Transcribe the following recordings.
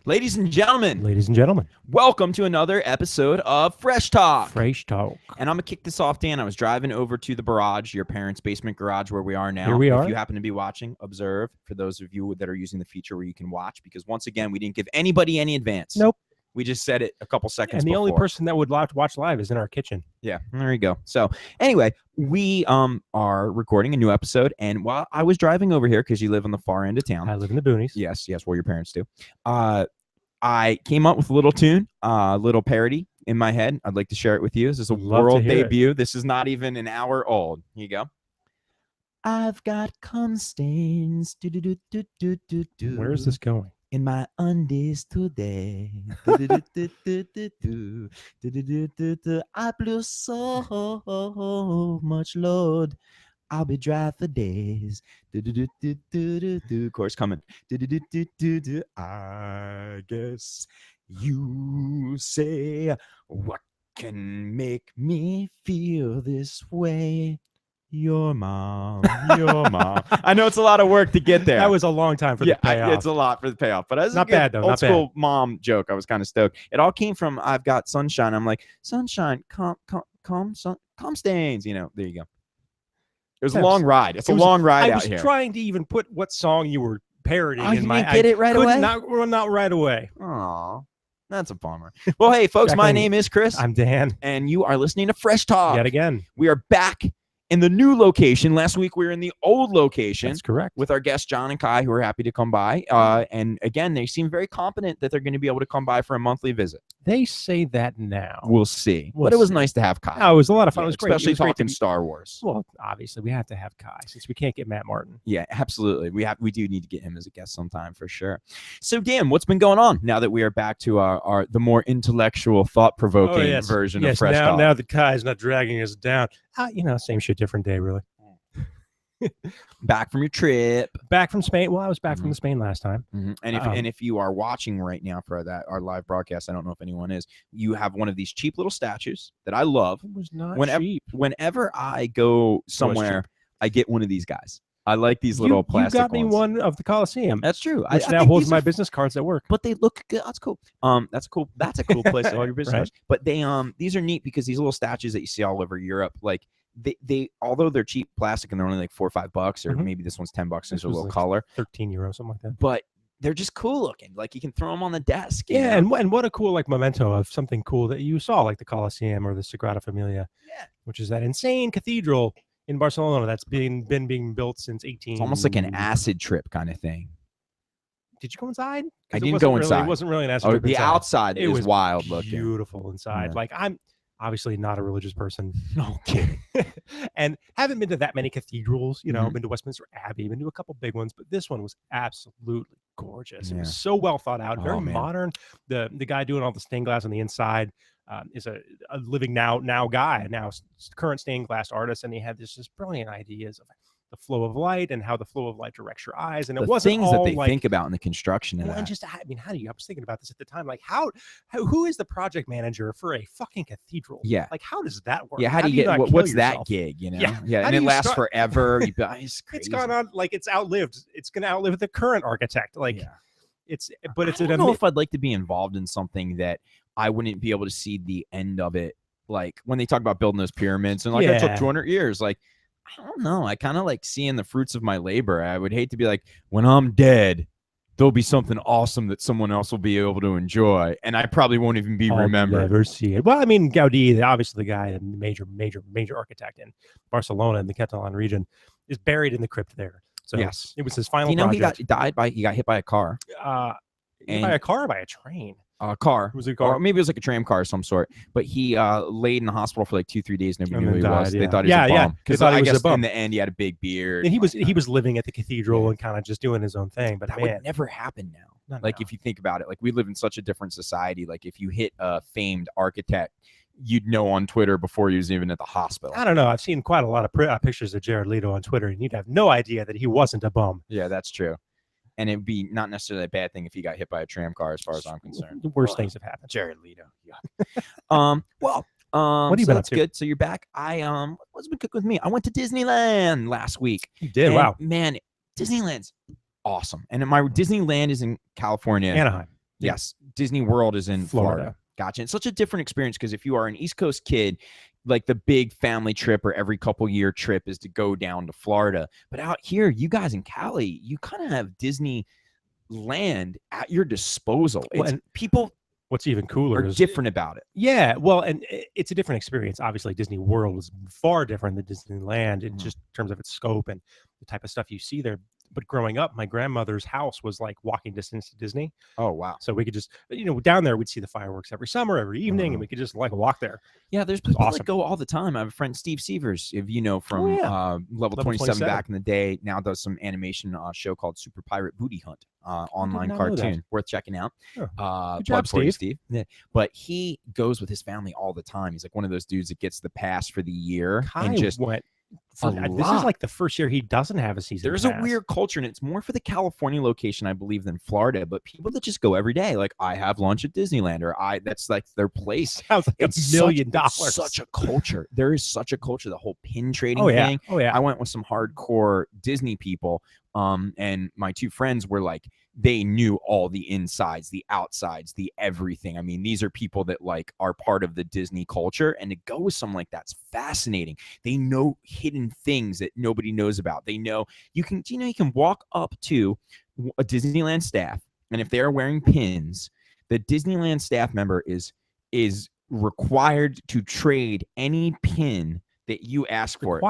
Ladies and gentlemen, welcome to another episode of Fresh Talk. Fresh Talk. And I'm going to kick this off, Dan. I was driving over to the barrage, your parents' basement garage where we are now. Here we are. If you happen to be watching, observe, for those of you that are using the feature where you can watch, because once again, we didn't give anybody any advance. Nope. We just said it a couple seconds And the before. only person that would watch live is in our kitchen. Yeah, there you go. So anyway, we are recording a new episode, and while I was driving over here, because you live on the far end of town. I live in the boonies. Yes, where your parents do. I came up with a little tune, a little parody in my head. I'd like to share it with you. This is a world debut. This is not even an hour old. Here you go. I've got cum stains. Where is this going? In my undies today. I blew so much load. I'll be dry for days. Chorus coming. I guess you say, what can make me feel this way? Your mom. I know it's a lot of work to get there. That was a long time for the payoff. It's a lot for the payoff, but it's not bad though. Old school mom joke. I was kind of stoked. It all came from I've got sunshine. I'm like, sunshine, calm stains. You know, there you go. It was a long ride. It's a long ride out here. I was trying to even put what song you were parodying in my. Get it right away. Not right away. Aw. That's a bummer. Well, hey, folks, my name is Chris. I'm Dan. And you are listening to Fresh Talk. Yet again. We are back in the new location. Last week we were in the old location. That's correct. With our guests John and Kai, who are happy to come by. And again, they seem very confident that they're going to be able to come by for a monthly visit. They say that now. We'll see. But it was nice to have Kai. Oh, it was a lot of fun. It was great. Especially talking Star Wars. Well, obviously we have to have Kai since we can't get Matt Martin. Yeah, absolutely. We do need to get him as a guest sometime for sure. So Dan, what's been going on now that we are back to our the more intellectual, thought-provoking version of Fresh Talk? Now that Kai's not dragging us down. Same shit, different day, really. Back from your trip. Back from Spain. Well, I was back from Spain last time. And if you are watching right now for our live broadcast, I don't know if anyone is, you have one of these cheap little statues that I love. It was not cheap. Whenever I go somewhere, I get one of these guys. I like these little plastic ones. You got me one of the Coliseum. That's true. Which now holds my business cards at work. But they look good. That's cool. That's a cool place to hold your business cards. But they these are neat because these little statues that you see all over Europe, like they although they're cheap plastic and they're only like $4 or $5, or maybe this one's $10. There's a little color. 13 euros, something like that. But they're just cool looking. Like you can throw them on the desk. Yeah, and what a cool memento of something cool that you saw, like the Colosseum or the Sagrada Familia. Yeah, which is that insane cathedral in Barcelona that's been being built since 18. It's almost like an acid trip kind of thing. Did you go inside? I didn't go inside. It wasn't really an acid trip. The outside is wild looking. Beautiful inside. Yeah. Like I'm obviously not a religious person. No kidding. And haven't been to that many cathedrals, been to Westminster Abbey, been to a couple big ones, but this one was absolutely gorgeous. Yeah. It was so well thought out, very modern. The guy doing all the stained glass on the inside is a living now guy, current stained glass artist, and he had this brilliant ideas of the flow of light and how the flow of light directs your eyes, and it wasn't things that they think about in the construction of that. And just, I was thinking about this at the time, like who is the project manager for a fucking cathedral? Yeah, like how does that work? Yeah, how do you get what's that gig? Yeah, and it lasts forever. It's crazy. It's gone on like it's outlived. It's going to outlive the current architect. Like I don't know if I'd like to be involved in something that I wouldn't be able to see the end of it. Like when they talk about building those pyramids and it took 200 years, like. I don't know. I kind of like seeing the fruits of my labor. I would hate to be like, when I'm dead, there'll be something awesome that someone else will be able to enjoy, and I probably won't even be remembered. Never see it. Well, I mean, Gaudi, obviously the guy, major architect in Barcelona in the Catalan region, is buried in the crypt there. So yes, it was his final. Project. He got hit by a car. By a car, or by a train. A car. It was a car. Or maybe it was like a tram car of some sort. But he laid in the hospital for like 2-3 days. Nobody knew who he was. They thought he was a bum. Because I guess in the end he had a big beard. And he was living at the cathedral and kind of just doing his own thing. But that would never happen now. If you think about it, like we live in such a different society. Like if you hit a famed architect, you'd know on Twitter before he was even at the hospital. I don't know. I've seen quite a lot of pictures of Jared Leto on Twitter, and you'd have no idea that he wasn't a bum. Yeah, that's true. And it'd be not necessarily a bad thing if he got hit by a tram car, as far as I'm concerned. The worst things have happened. Jared Leto. Yeah. What have you been up to? Good. So you're back. What's been good with me? I went to Disneyland last week. You did? Wow. Man, Disneyland's awesome. And my Disneyland is in California. Anaheim. Yes. Disney World is in Florida. Gotcha. It's such a different experience because if you are an East Coast kid, like the big family trip or every couple year trip is to go down to Florida. But out here, you guys in Cali, you kind of have Disney land at your disposal. Well, people what's even cooler is different about it. Yeah, well, and it's a different experience. Obviously, Disney World is far different than Disneyland in just terms of its scope and the type of stuff you see there. But growing up, my grandmother's house was like walking distance to Disney. Oh, wow. So we could just, down there, we'd see the fireworks every summer, every evening, and we could just like walk there. Yeah, there's people that go all the time. I have a friend, Steve Severs, if you know, from Level 27 back in the day, now does some animation show called Super Pirate Booty Hunt, online cartoon. Worth checking out. Good job, Steve. Yeah. But he goes with his family all the time. He's like one of those dudes that gets the pass for the year. And just went. This is like the first year he doesn't have a season There's pass. a weird culture, and it's more for the California location, I believe, than Florida. But people that just go every day, like I have lunch at Disneyland, or that's like their place. Sounds like it's $1 million. It's such a culture. There is such a culture. The whole pin trading thing. Oh yeah. I went with some hardcore Disney people, and my two friends were like, they knew all the insides, the outsides, the everything. I mean, these are people that like are part of the Disney culture, and to go with someone like that's fascinating. They know hidden things that nobody knows about. They know you can walk up to a Disneyland staff, and if they are wearing pins, the Disneyland staff member is required to trade any pin that you ask for.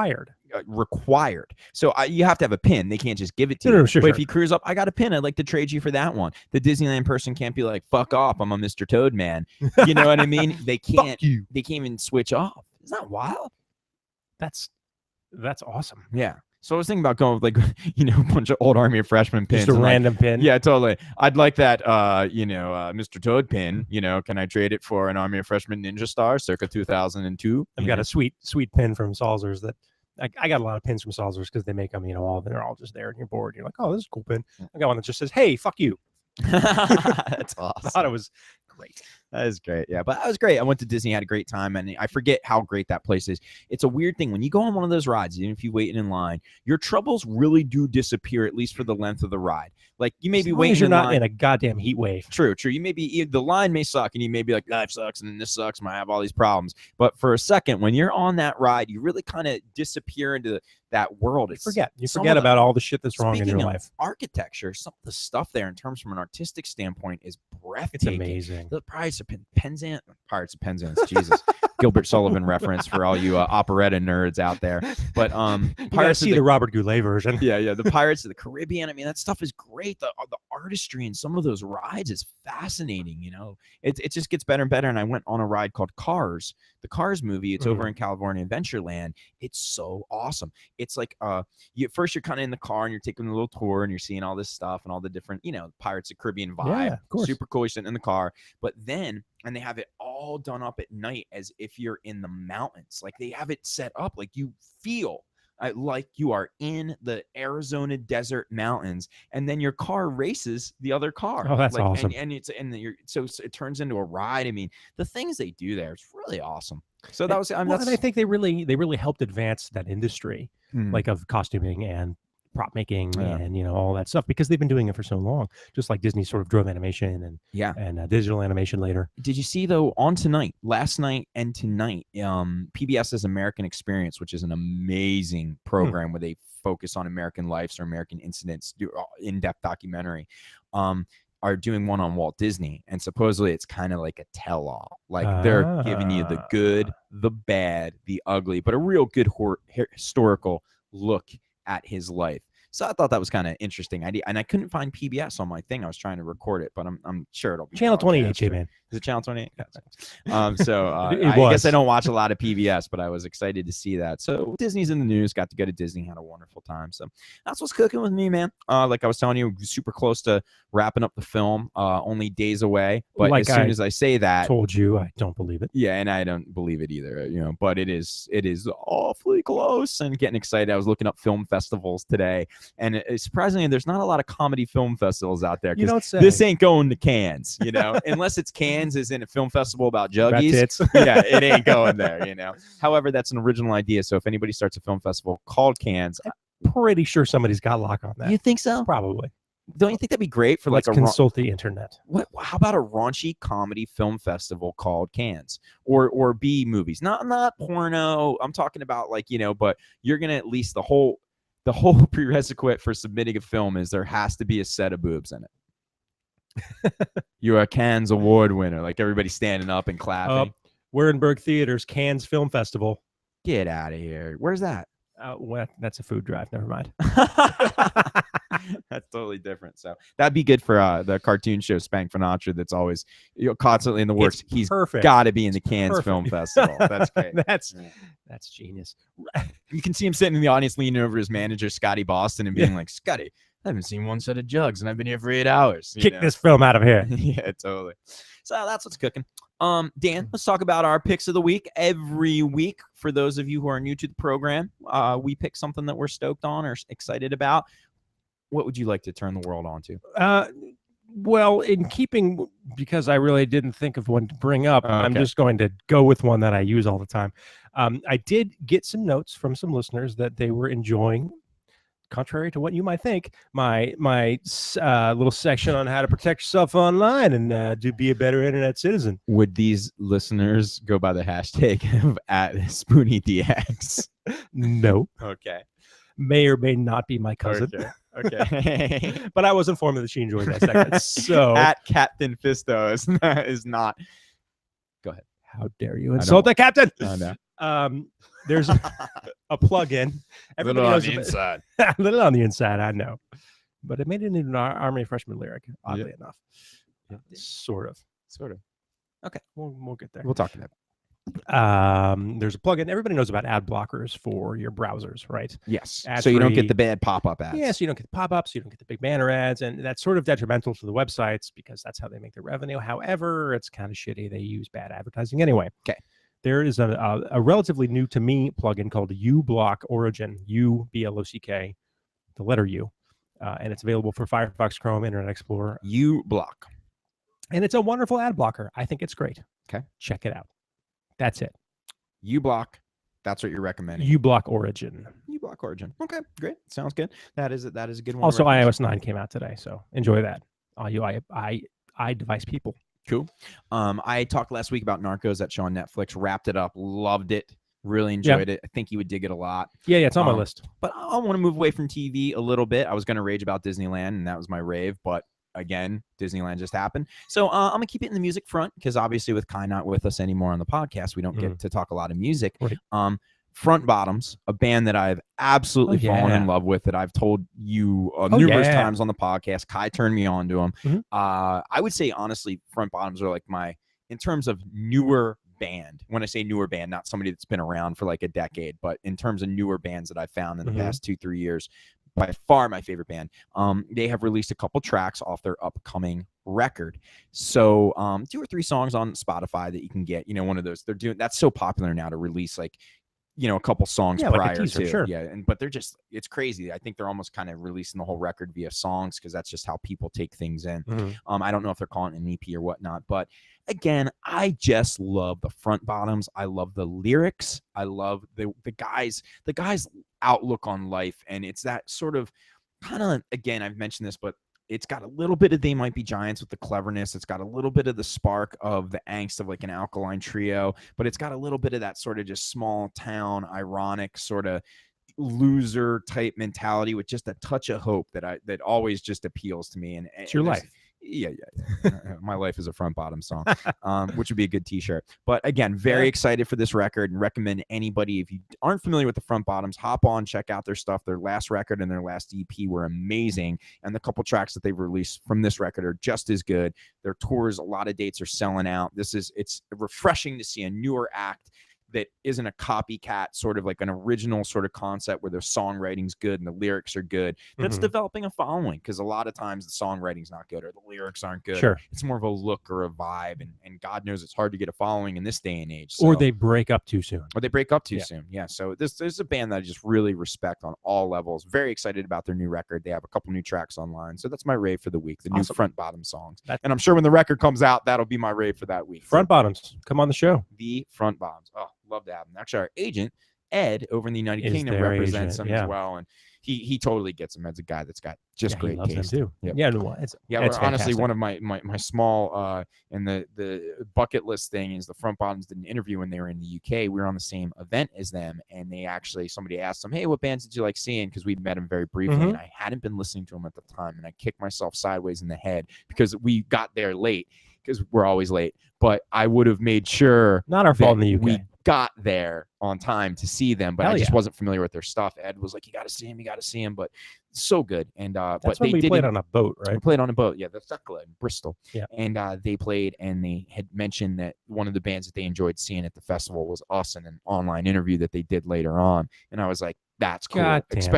Required. So you have to have a pin. They can't just give it to you. Sure, but if you cruise up, I got a pin. I'd like to trade you for that one. The Disneyland person can't be like, fuck off, I'm a Mr. Toad man. You know what I mean? They can't. Fuck you. They can't even switch off. Isn't that wild? That's awesome. Yeah. So I was thinking about going with like, a bunch of old Army of Freshmen pins. Just a random pin. Yeah, totally. I'd like that, Mr. Toad pin. Can I trade it for an Army of Freshmen Ninja Star circa 2002? I've got a sweet pin from Salzers that I got a lot of pins from Salzers because they make them, they're all just there and you're bored. You're like, oh, this is a cool pin. I got one that just says, hey, fuck you. That's awesome. I thought it was great. That is great. Yeah, but that was great. I went to Disney, had a great time, and I forget how great that place is. It's a weird thing. When you go on one of those rides, even if you wait in line, your troubles really do disappear, at least for the length of the ride. Like you may be waiting. You're not in a goddamn heat wave. True. You may be, the line may suck, and you may be like, life sucks, and then this sucks, and I have all these problems. But for a second, when you're on that ride, you really kind of disappear into that world. You forget about all the shit that's wrong in your life. Architecture, some of the stuff there in terms from an artistic standpoint is breathtaking. It's amazing. The Pirates of Penzance, Jesus. Gilbert Sullivan reference for all you operetta nerds out there. But Pirates see the Robert Goulet version. Yeah, the Pirates of the Caribbean. I mean, that stuff is great. The artistry in some of those rides is fascinating. It just gets better and better. And I went on a ride called Cars, the Cars movie. It's over in California Adventureland. It's so awesome. It's like first you're kind of in the car and you're taking a little tour and you're seeing all this stuff and all the different Pirates of the Caribbean vibe. Yeah, of course. Super cool. You're sitting in the car, but then they have it all done up at night as if you're in the mountains. Like they have it set up like you feel like you are in the Arizona desert mountains, and then your car races the other car. Oh, that's awesome. So it turns into a ride. I mean, the things they do there, it's really awesome. So that was, and I think they really helped advance that industry, like of costuming and prop making and all that stuff, because they've been doing it for so long, just like Disney sort of drove animation and digital animation later. Did you see though last night and tonight, PBS's American Experience, which is an amazing program where they focus on American lives or American incidents, do in-depth documentary, are doing one on Walt Disney, and supposedly it's kind of like a tell-all. Like they're giving you the good, the bad, the ugly, but a real good historical look at his life. So I thought that was kind of interesting idea, and I couldn't find PBS on my thing. I was trying to record it, but I'm sure it'll be Channel 28, J-Man. Is it Channel 28? I guess I don't watch a lot of PBS, but I was excited to see that. So Disney's in the news. Got to go to Disney. Had a wonderful time. So that's what's cooking with me, man. Like I was telling you, super close to wrapping up the film. Only days away. But like as soon as I say that, told you, I don't believe it. Yeah, and I don't believe it either. But it is awfully close, and getting excited. I was looking up film festivals today, and surprisingly, there's not a lot of comedy film festivals out there. You don't say. This ain't going to Cannes, unless it's Cannes is in a film festival about juggies. Yeah, it ain't going there, However, that's an original idea. So if anybody starts a film festival called Cannes, I'm pretty sure somebody's got lock on that. You think so? Probably. Don't you think that'd be great for like Let's consult the internet? How about a raunchy comedy film festival called Cannes or B movies? Not porno. I'm talking about like, but you're gonna at least the whole prerequisite for submitting a film is there has to be a set of boobs in it. You're a Cannes Award winner, like everybody standing up and clapping. Wurrenberg Theaters Cannes Film Festival. Get out of here. Where's that? Well, that's a food drive. Never mind. That's totally different. So that'd be good for the cartoon show Spank Finatra. That's always constantly in the works. He's got to be in the Cannes Film Festival. That's great. That's genius. You can see him sitting in the audience, leaning over his manager Scotty Boston, and being like, "Scotty, I haven't seen one set of jugs, and I've been here for 8 hours. Kick this film out of here." Yeah, totally. So that's what's cooking. Dan, let's talk about our picks of the week. Every week, for those of you who are new to the program, we pick something that we're stoked on or excited about. What would you like to turn the world on to? Well, in keeping, because I really didn't think of one to bring up, I'm just going to go with one that I use all the time. I did get some notes from some listeners that they were enjoying, contrary to what you might think, my little section on how to protect yourself online and to be a better internet citizen. Would these listeners go by the hashtag of @SpoonyDX? No. Okay. May or may not be my cousin. Okay. But I was informed that she enjoyed that segment. So Captain Fisto is not. Go ahead. How dare you insult the captain? I know. There's a plug-in. Everybody knows on the inside. A little on the inside, I know. But it made it into an Army Freshman lyric, oddly enough. Yeah. Sort of. Okay. We'll get there. We'll talk about it. There's a plugin. Everybody knows about ad blockers for your browsers, right? Yes. So you don't get the bad pop-up ads. Yeah, so you don't get the pop-ups, you don't get the big banner ads, and that's sort of detrimental to the websites because that's how they make their revenue. However, it's kind of shitty. They use bad advertising anyway. Okay. There is a relatively new to me plugin called uBlock Origin, UBLOCK, the letter U, and it's available for Firefox, Chrome, Internet Explorer. uBlock. And it's a wonderful ad blocker. I think it's great. Okay. Check it out. That's it. uBlock. That's what you're recommending. uBlock Origin. uBlock Origin. Okay, great. Sounds good. That is a good one. Also, iOS 9 came out today, so enjoy that. All you iDevice people. Cool. I talked last week about Narcos that show on Netflix. Wrapped it up. Loved it. Really enjoyed it. I think you would dig it a lot. Yeah, it's on my list. But I want to move away from TV a little bit. I was going to rage about Disneyland, and that was my rave, but again, Disneyland just happened. So I'm going to keep it in the music front because obviously with Kai not with us anymore on the podcast, we don't get to talk a lot of music. Right. Front Bottoms, a band that I've absolutely fallen in love with, that I've told you numerous times on the podcast. Kai turned me on to them. Mm-hmm. I would say, honestly, Front Bottoms are like in terms of newer band. When I say newer band, not somebody that's been around for like a decade, but in terms of newer bands that I've found in the past 2-3 years, by far my favorite band. They have released a couple tracks off their upcoming record. So 2 or 3 songs on Spotify that you can get, one of those. They're doing that's so popular now to release like a couple songs prior like a teaser, to sure. but they're just, it's crazy. I think they're almost kind of releasing the whole record via songs because that's just how people take things in. I don't know if they're calling it an EP or whatnot, but again, I just love the Front Bottoms. I love the lyrics. I love the guys outlook on life, and it's that sort of kind of, again, I've mentioned this, but it's got a little bit of They Might Be Giants with the cleverness. It's got a little bit of the spark of the angst of like an Alkaline Trio, but it's got a little bit of that sort of just small town, ironic sort of loser type mentality with just a touch of hope that always just appeals to me. And it's your life. Yeah. My life is a Front Bottom song, which would be a good t-shirt. But again, very excited for this record and recommend anybody, if you aren't familiar with the Front Bottoms, hop on, check out their stuff. Their last record and their last EP were amazing. And the couple tracks that they've released from this record are just as good. Their tours, a lot of dates are selling out. It's refreshing to see a newer act that isn't a copycat, sort of like an original sort of concept where the songwriting's good and the lyrics are good. That's developing a following, because a lot of times the songwriting's not good or the lyrics aren't good. Sure. It's more of a look or a vibe, and God knows it's hard to get a following in this day and age. So, or they break up too soon. Soon. Yeah. So this is a band that I just really respect on all levels. Very excited about their new record. They have a couple new tracks online. So that's my rave for the week, the new Front Bottom songs. And I'm sure when the record comes out, that'll be my rave for that week. Front Bottoms, come on the show. The Front Bottoms. Oh, love to have them. Actually, our agent, Ed over in the United Kingdom represents him as well, and he totally gets him as a guy that's got just great taste too. Yep. Yeah, no, it's honestly one of my small and the bucket list thing is the Front Bottoms did an interview when they were in the UK. We were on the same event as them, and they actually, somebody asked them, hey, what bands did you like seeing, because we'd met him very briefly, and I hadn't been listening to him at the time, and I kicked myself sideways in the head because we got there late, because we're always late, but I would have made sure not our fault in the UK. We got there on time to see them, but I just wasn't familiar with their stuff. Ed was like, you got to see him, but so good. And that's but when they played on a boat, right? We played on a boat, the Thekla in Bristol. Yeah. And they played, and they had mentioned that one of the bands that they enjoyed seeing at the festival was us, in an online interview that they did later on. And I was like, that's cool.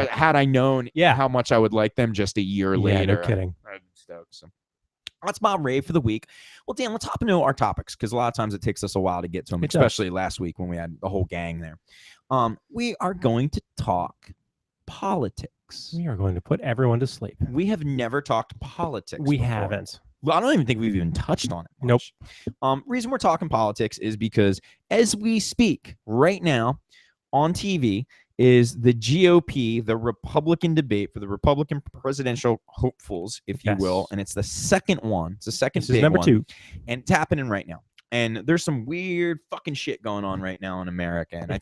Had I known how much I would like them just a year later. No kidding. I'm stoked. So that's my rave for the week. Well, Dan, let's hop into our topics, because a lot of times it takes us a while to get to them, especially last week when we had the whole gang there. We are going to talk politics. We are going to put everyone to sleep. We have never talked politics. We before. haven't. Well, I don't even think we've even touched on it much. Nope. Reason we're talking politics is because as we speak right now on TV is the GOP, the Republican debate for the Republican presidential hopefuls, if you will. And it's the second one. It's the second big number one. 2. And it's happening right now. And there's some weird fucking shit going on right now in America. And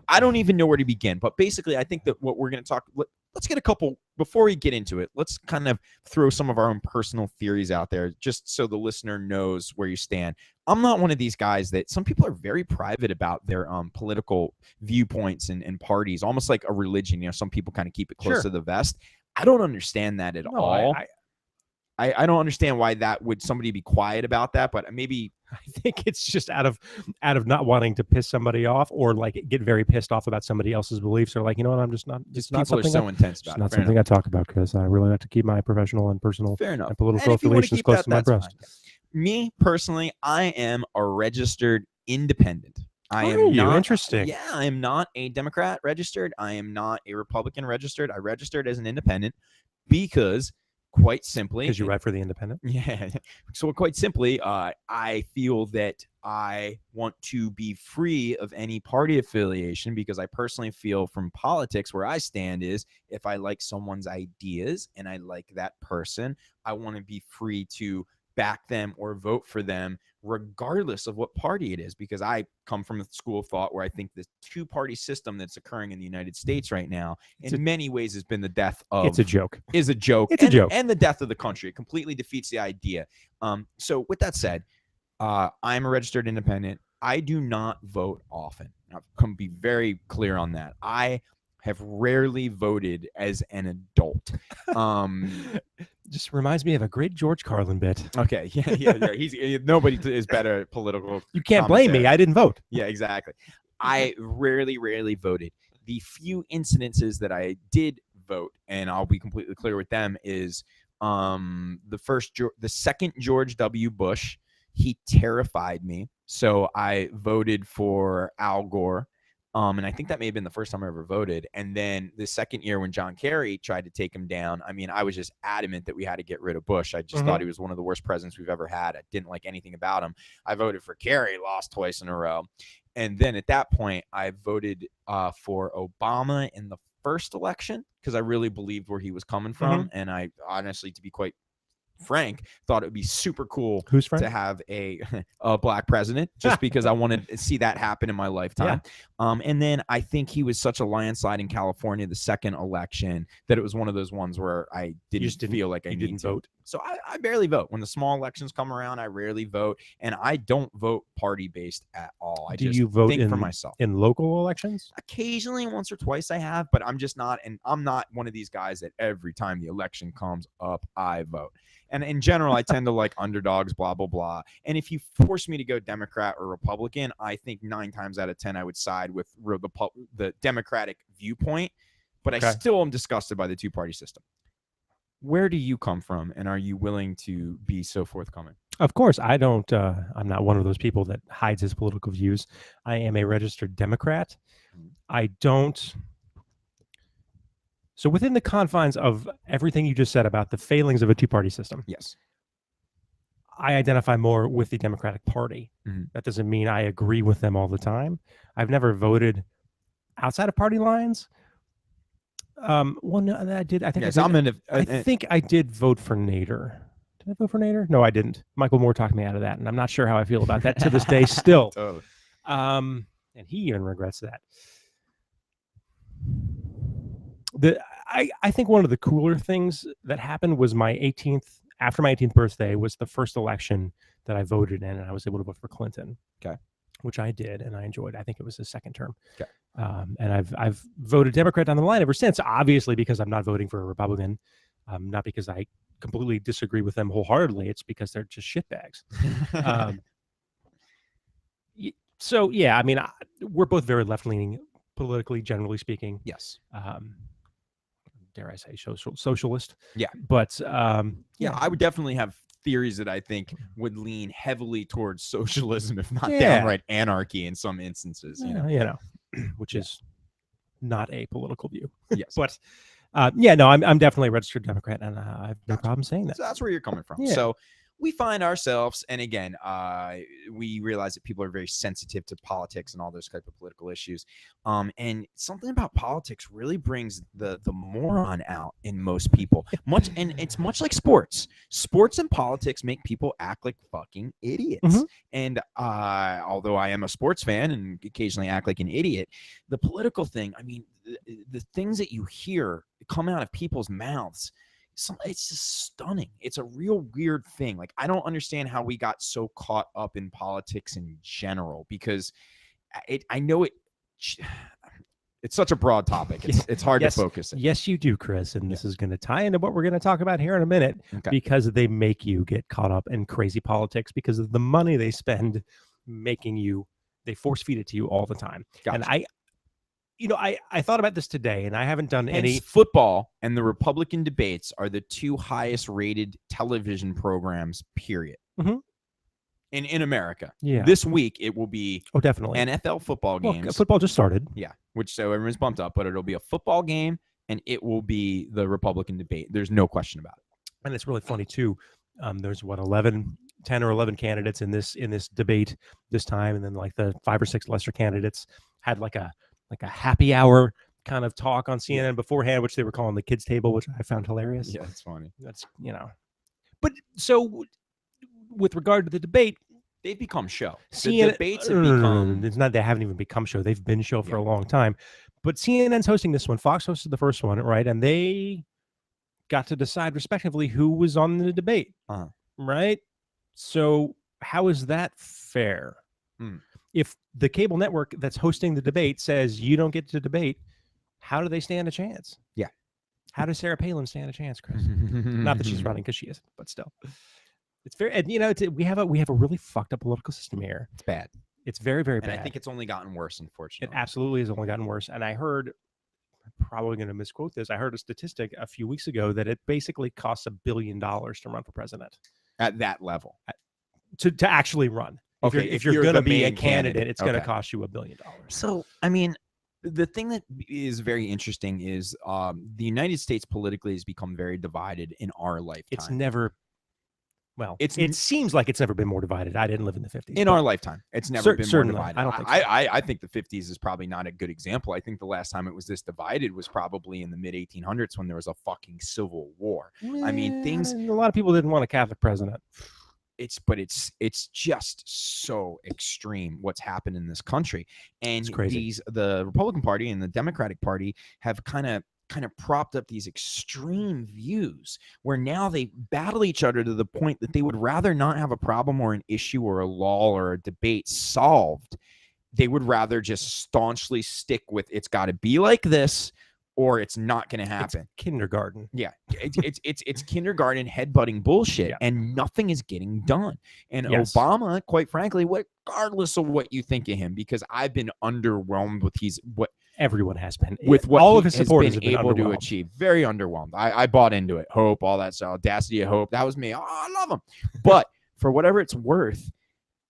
I don't even know where to begin. But basically, I think that what we're going to talk, let's get a couple, before we get into it, let's kind of throw some of our own personal theories out there, just so the listener knows where you stand. I'm not one of these guys that, some people are very private about their political viewpoints and parties, almost like a religion. You know, some people kind of keep it close to the vest. I don't understand that at all. I don't understand why that would somebody be quiet about that, but maybe I think it's just out of not wanting to piss somebody off, or like get very pissed off about somebody else's beliefs, or like, you know what, I'm just not. It's not people are so intense about it. Not something I talk about, because I really like to keep my professional and personal and political affiliations close to my breast. Me personally, I am a registered independent. I am not interesting. Yeah, I am not a Democrat registered. I am not a Republican registered. I registered as an independent because, quite simply, because you write for the Independent. Yeah. So quite simply, I feel that I want to be free of any party affiliation, because I personally feel from politics where I stand is, if I like someone's ideas and I like that person, I want to be free to back them or vote for them regardless of what party it is, because I come from a school of thought where I think the two-party system that's occurring in the United States right now in many ways has been the death of it's a joke is a joke it's a joke and the death of the country. It completely defeats the idea. So with that said, I'm a registered independent. I do not vote often. I've come to be very clear on that. I have rarely voted as an adult. Just reminds me of a great George Carlin bit. Okay, yeah. Nobody is better at political. You can't blame me. I didn't vote. Yeah, exactly. I rarely voted. The few incidences that I did vote, and I'll be completely clear with them, is the second George W. Bush. He terrified me, so I voted for Al Gore. And I think that may have been the first time I ever voted. And then the second year when John Kerry tried to take him down, I mean, I was just adamant that we had to get rid of Bush. I just thought he was one of the worst presidents we've ever had. I didn't like anything about him. I voted for Kerry, lost twice in a row. And then at that point, I voted for Obama in the first election, because I really believed where he was coming from. And I honestly, to be quite frank, thought it would be super cool to have a black president, just because I wanted to see that happen in my lifetime. And then I think he was such a landslide in California the second election that it was one of those ones where I didn't feel like I didn't vote. So I barely vote. When the small elections come around, I rarely vote, and I don't vote party based at all. I just think for myself. In local elections? Occasionally, once or twice I have, but I'm just not, and I'm not one of these guys that every time the election comes up, I vote. And in general, I tend to like underdogs, blah, blah, blah. And if you force me to go Democrat or Republican, I think 9 times out of 10, I would side with the Democratic viewpoint. But I still am disgusted by the two-party system. Where do you come from? And are you willing to be so forthcoming? Of course, I don't. I'm not one of those people that hides his political views. I am a registered Democrat. I don't. So within the confines of everything you just said about the failings of a two-party system, yes, I identify more with the Democratic Party. That doesn't mean I agree with them all the time. I've never voted outside of party lines. Well, no, I did. I think yes, I think I did vote for Nader. Did I vote for Nader? No, I didn't. Michael Moore talked me out of that, and I'm not sure how I feel about that to this day still. Totally. And he even regrets that. I think one of the cooler things that happened was after my 18th birthday was the first election that I voted in, and I was able to vote for Clinton. Okay. Which I did, and I enjoyed. I think it was his second term. Okay. And I've voted Democrat down the line ever since, obviously because I'm not voting for a Republican, not because I completely disagree with them wholeheartedly. It's because they're just shitbags. So, yeah, I mean, we're both very left-leaning politically, generally speaking. Yes. Dare I say socialist? Yeah. But, yeah, I would definitely have theories that I think would lean heavily towards socialism, if not downright anarchy in some instances. You know, which is not a political view. Yes. But I'm definitely a registered Democrat, and I have no problem saying that. So that's where you're coming from. Yeah. So we find ourselves, and again, we realize that people are very sensitive to politics and all those type of political issues. And something about politics really brings the moron out in most people. And it's much like sports. Sports and politics make people act like fucking idiots. Mm-hmm. And although I am a sports fan and occasionally act like an idiot, the political thing, I mean, the things that you hear come out of people's mouths, it's just stunning. It's a real weird thing. Like, I don't understand how we got so caught up in politics in general, because I know it's such a broad topic. It's hard to focus. Yes, you do, Chris. And this is going to tie into what we're going to talk about here in a minute, because they make you get caught up in crazy politics because of the money they spend making you, they force feed it to you all the time. Gotcha. And I thought about this today, and I haven't done any. Football and the Republican debates are the two highest rated television programs, period. Mm-hmm. In America. Yeah. This week it will be definitely NFL football games. Well, football just started. Yeah. So everyone's bumped up, but it'll be a football game and it will be the Republican debate. There's no question about it. And it's really funny too. There's 10 or 11 candidates in this debate this time, and then like the 5 or 6 lesser candidates had like a happy hour kind of talk on CNN beforehand, which they were calling the kids table, which I found hilarious. Yeah, it's funny. That's, but so with regard to the debate, they've become show. CNN, the debates have become. It's not, they haven't even become show. They've been show for a long time, but CNN's hosting this one. Fox hosted the first one, right? And they got to decide respectively who was on the debate, right? So how is that fair? If the cable network that's hosting the debate says you don't get to debate, how do they stand a chance? Yeah. How does Sarah Palin stand a chance, Chris? Not that she's running, because she isn't, but still. It's very, and we have a really fucked up political system here. It's bad. It's very, very bad. And I think it's only gotten worse, unfortunately. It absolutely has only gotten worse. And I heard, I'm probably going to misquote this, I heard a statistic a few weeks ago that it basically costs $1 billion to run for president. At that level. To actually run. If you're going to be a candidate, it's going to cost you $1 billion. So, I mean, the thing that is very interesting is the United States politically has become very divided in our lifetime. It's never, it seems like it's never been more divided. I didn't live in the 50s. In our lifetime, it's never been more divided. I don't think so. I think the 50s is probably not a good example. I think the last time it was this divided was probably in the mid-1800s when there was a fucking civil war. I mean, a lot of people didn't want a Catholic president. It's just so extreme what's happened in this country, and the Republican Party and the Democratic Party have kind of propped up these extreme views where now they battle each other to the point that they would rather not have a problem or an issue or a law or a debate solved. They would rather just staunchly stick with it's got to be like this, or it's not going to happen. It's kindergarten. Yeah. It's kindergarten headbutting bullshit, and nothing is getting done. And Obama, quite frankly, regardless of what you think of him, because I've been underwhelmed with what everyone has been with what all of his supporters has been able to achieve. Very underwhelmed. I bought into it. Hope, all that stuff. Audacity of Hope. That was me. Oh, I love him. But for whatever it's worth,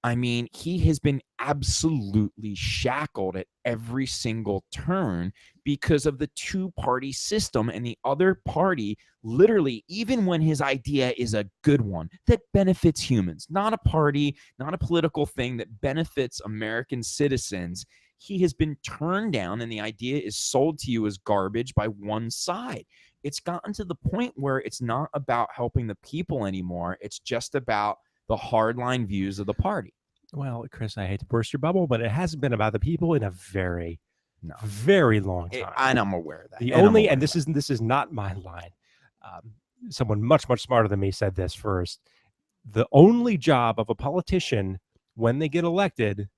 I mean, he has been absolutely shackled at every single turn because of the two-party system, and the other party, literally, even when his idea is a good one that benefits humans, not a party, not a political thing that benefits American citizens, he has been turned down, and the idea is sold to you as garbage by one side. It's gotten to the point where it's not about helping the people anymore. It's just about the hardline views of the party. Well, Chris, I hate to burst your bubble, but it hasn't been about the people in a very long time. And I'm aware of that. This is not my line. Someone much smarter than me said this first. The only job of a politician when they get elected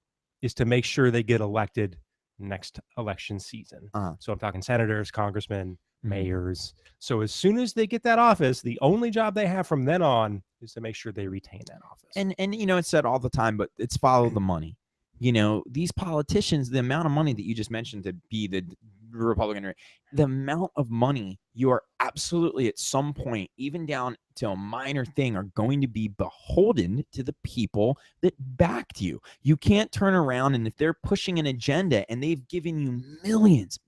is to make sure they get elected next election season. So I'm talking senators, congressmen, mayors. So as soon as they get that office, the only job they have from then on is to make sure they retain that office. And it's said all the time, but it's follow the money. These politicians, the amount of money that you just mentioned to be the Republican, the amount of money you are absolutely at some point, even down to a minor thing, are going to be beholden to the people that backed you. You can't turn around, and if they're pushing an agenda and they've given you millions,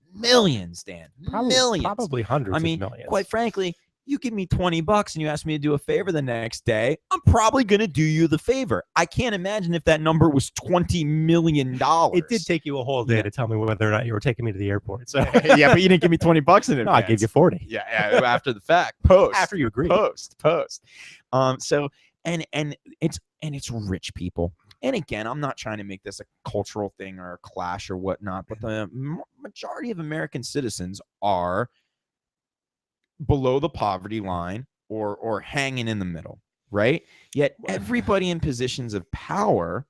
Dan, millions, probably hundreds of millions. Quite frankly, you give me $20 and you ask me to do a favor the next day, I'm probably going to do you the favor. I can't imagine if that number was $20 million. It did take you a whole day to tell me whether or not you were taking me to the airport. So yeah, but you didn't give me $20 in advance. No, I gave you 40. Yeah, after the fact. Post. After you agreed. Post. So it's rich people. And again, I'm not trying to make this a cultural thing or a clash or whatnot, but the majority of American citizens are below the poverty line or hanging in the middle, right? Yet everybody in positions of power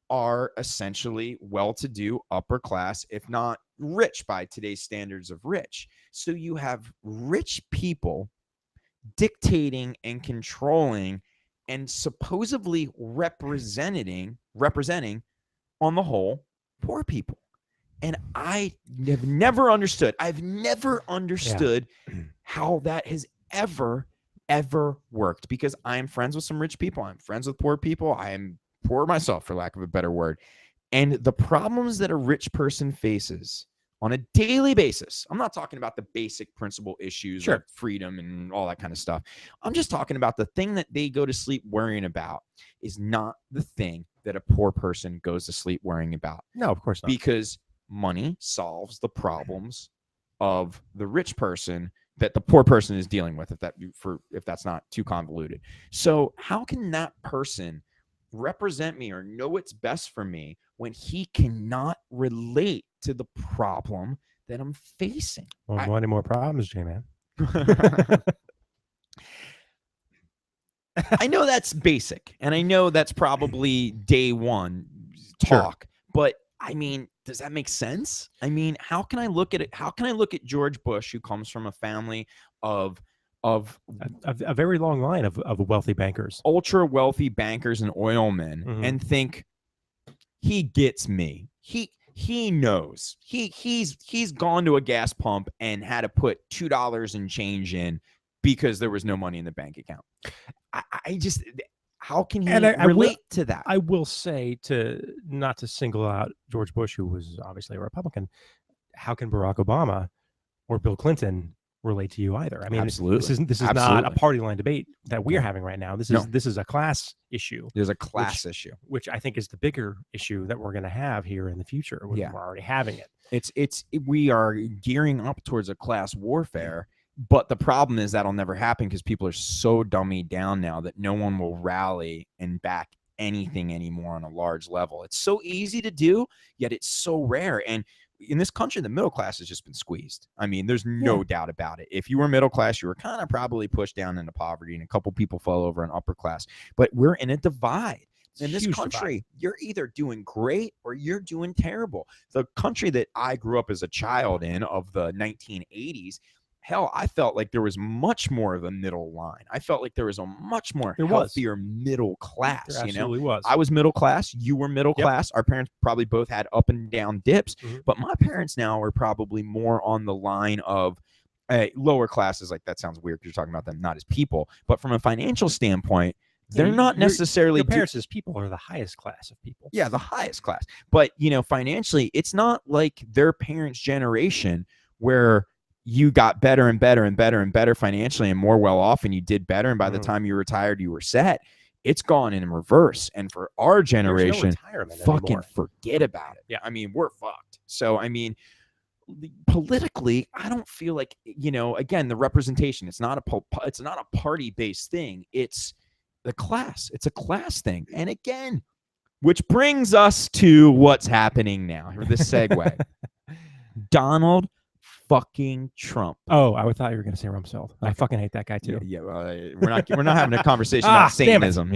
are essentially well-to-do, upper class, if not rich by today's standards of rich. So you have rich people dictating and controlling and supposedly representing on the whole poor people. And I have never understood. I've never understood how that has ever worked, because I am friends with some rich people. I'm friends with poor people. I am poor myself, for lack of a better word. And the problems that a rich person faces on a daily basis, I'm not talking about the basic principle issues like freedom and all that kind of stuff. I'm just talking about the thing that they go to sleep worrying about is not the thing that a poor person goes to sleep worrying about. No, of course not. Because money solves the problems of the rich person that the poor person is dealing with, if that's not too convoluted. So how can that person represent me or know what's best for me when he cannot relate to the problem that I'm facing? Well, no any more problems, J-Man. I know that's basic, and I know that's probably day one talk, but I mean, does that make sense? I mean, how can I look at it? How can I look at George Bush, who comes from a family of a very long line of wealthy bankers, ultra wealthy bankers and oil men, and think he gets me? He knows. He's gone to a gas pump and had to put $2 and change in because there was no money in the bank account. I just, how can he relate to that? I will say, not to single out George Bush, who was obviously a Republican, how can Barack Obama or Bill Clinton relate to you either? I mean, absolutely. This is not a party line debate that we're having right now. This is a class issue. There's a class issue, which I think is the bigger issue that we're going to have here in the future. We're already having it. We are gearing up towards a class warfare. But the problem is that'll never happen because people are so dummied down now that no one will rally and back anything anymore on a large level. It's so easy to do, yet it's so rare. And in this country, the middle class has just been squeezed. I mean, there's no doubt about it. If you were middle class, you were kind of probably pushed down into poverty, and a couple people fell over in upper class. But we're in a divide. In this country, you're either doing great or you're doing terrible. The country that I grew up as a child in, of the 1980s, hell, I felt like there was much more of a middle line. I felt like there was a much more healthier middle class. There absolutely was. I was middle class. You were middle class. Our parents probably both had up and down dips, but my parents now are probably more on the line of lower classes. Like, that sounds weird because you're talking about them not as people, but from a financial standpoint, they're not necessarily. Your parents as people are the highest class of people. Yeah, the highest class. But, financially, it's not like their parents' generation where you got better and better and better and better financially and more well off, and you did better, and by the time you retired, you were set. it's gone in reverse. And for our generation, fucking anymore. Forget about it. Yeah. I mean, we're fucked. So, I mean, politically, I don't feel like, again, the representation, it's not a party-based thing. It's the class. It's a class thing. And again, which brings us to what's happening now. This segue. Donald fucking Trump. Oh, I thought you were going to say Rumsfeld. I fucking hate that guy too. Yeah, well, we're not having a conversation about Satanism,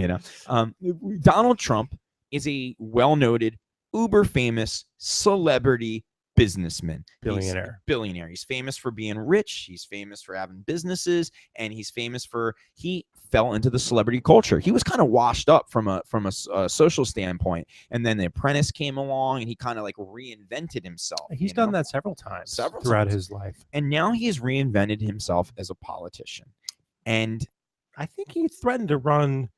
Donald Trump is a well-noted, uber-famous celebrity businessman, billionaire. He's famous for being rich. He's famous for having businesses, and he's famous for he fell into the celebrity culture. He was kind of washed up from a social standpoint, and then The Apprentice came along, and he kind of like reinvented himself. He's done that several times throughout his life, and now he has reinvented himself as a politician. And I think he threatened to run.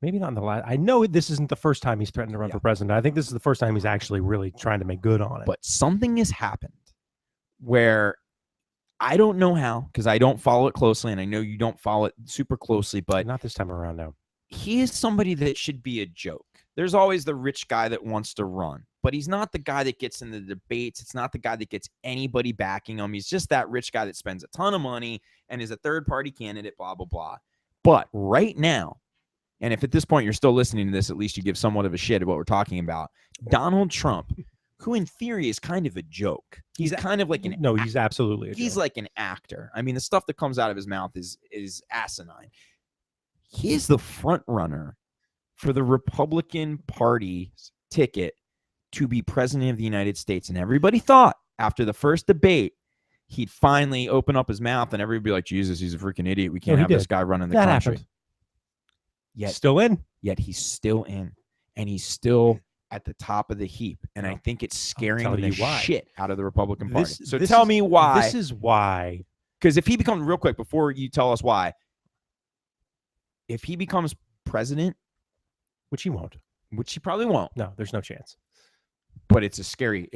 Maybe not in the last. I know this isn't the first time he's threatened to run for president. I think this is the first time he's actually really trying to make good on it. But something has happened where I don't know how, because I don't follow it closely, and I know you don't follow it super closely, but not this time around. No, he is somebody that should be a joke. There's always the rich guy that wants to run, but he's not the guy that gets in the debates. It's not the guy that gets anybody backing him. He's just that rich guy that spends a ton of money and is a third-party candidate, blah, blah, blah. But right now, and if at this point you're still listening to this, at least you give somewhat of a shit at what we're talking about. Donald Trump, who in theory is kind of a joke. He's kind of like he's absolutely a joke. Like an actor. I mean, the stuff that comes out of his mouth is asinine. He is the front runner for the Republican Party's ticket to be president of the United States. And everybody thought after the first debate, he'd finally open up his mouth and everybody would be like, Jesus, he's a freaking idiot. We can't have this guy running the country. Happened. Yet still in. Yet he's still in. And he's still at the top of the heap. And I think it's scaring the shit out of the Republican Party. So tell me why. This is why. Because if he becomes, real quick, before you tell us why, if he becomes president, which he won't. Which he probably won't. No, there's no chance. But it's a scary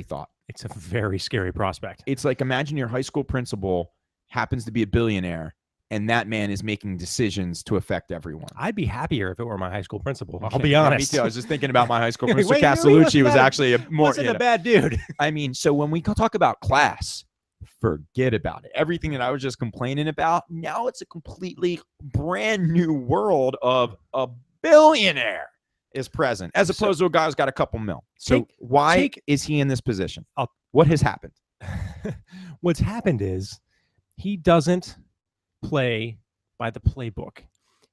thought. It's a very scary prospect. It's like, imagine your high school principal happens to be a billionaire, and that man is making decisions to affect everyone. I'd be happier if it were my high school principal. I'll be honest. Me too. I was just thinking about my high school principal. Castellucci was actually wasn't a bad dude. I mean, so when we talk about class, forget about it. Everything that I was just complaining about, now it's a completely brand new world of a billionaire is present, as opposed to a guy who's got a couple mil. So why is he in this position? What has happened? What's happened is he doesn't play by the playbook.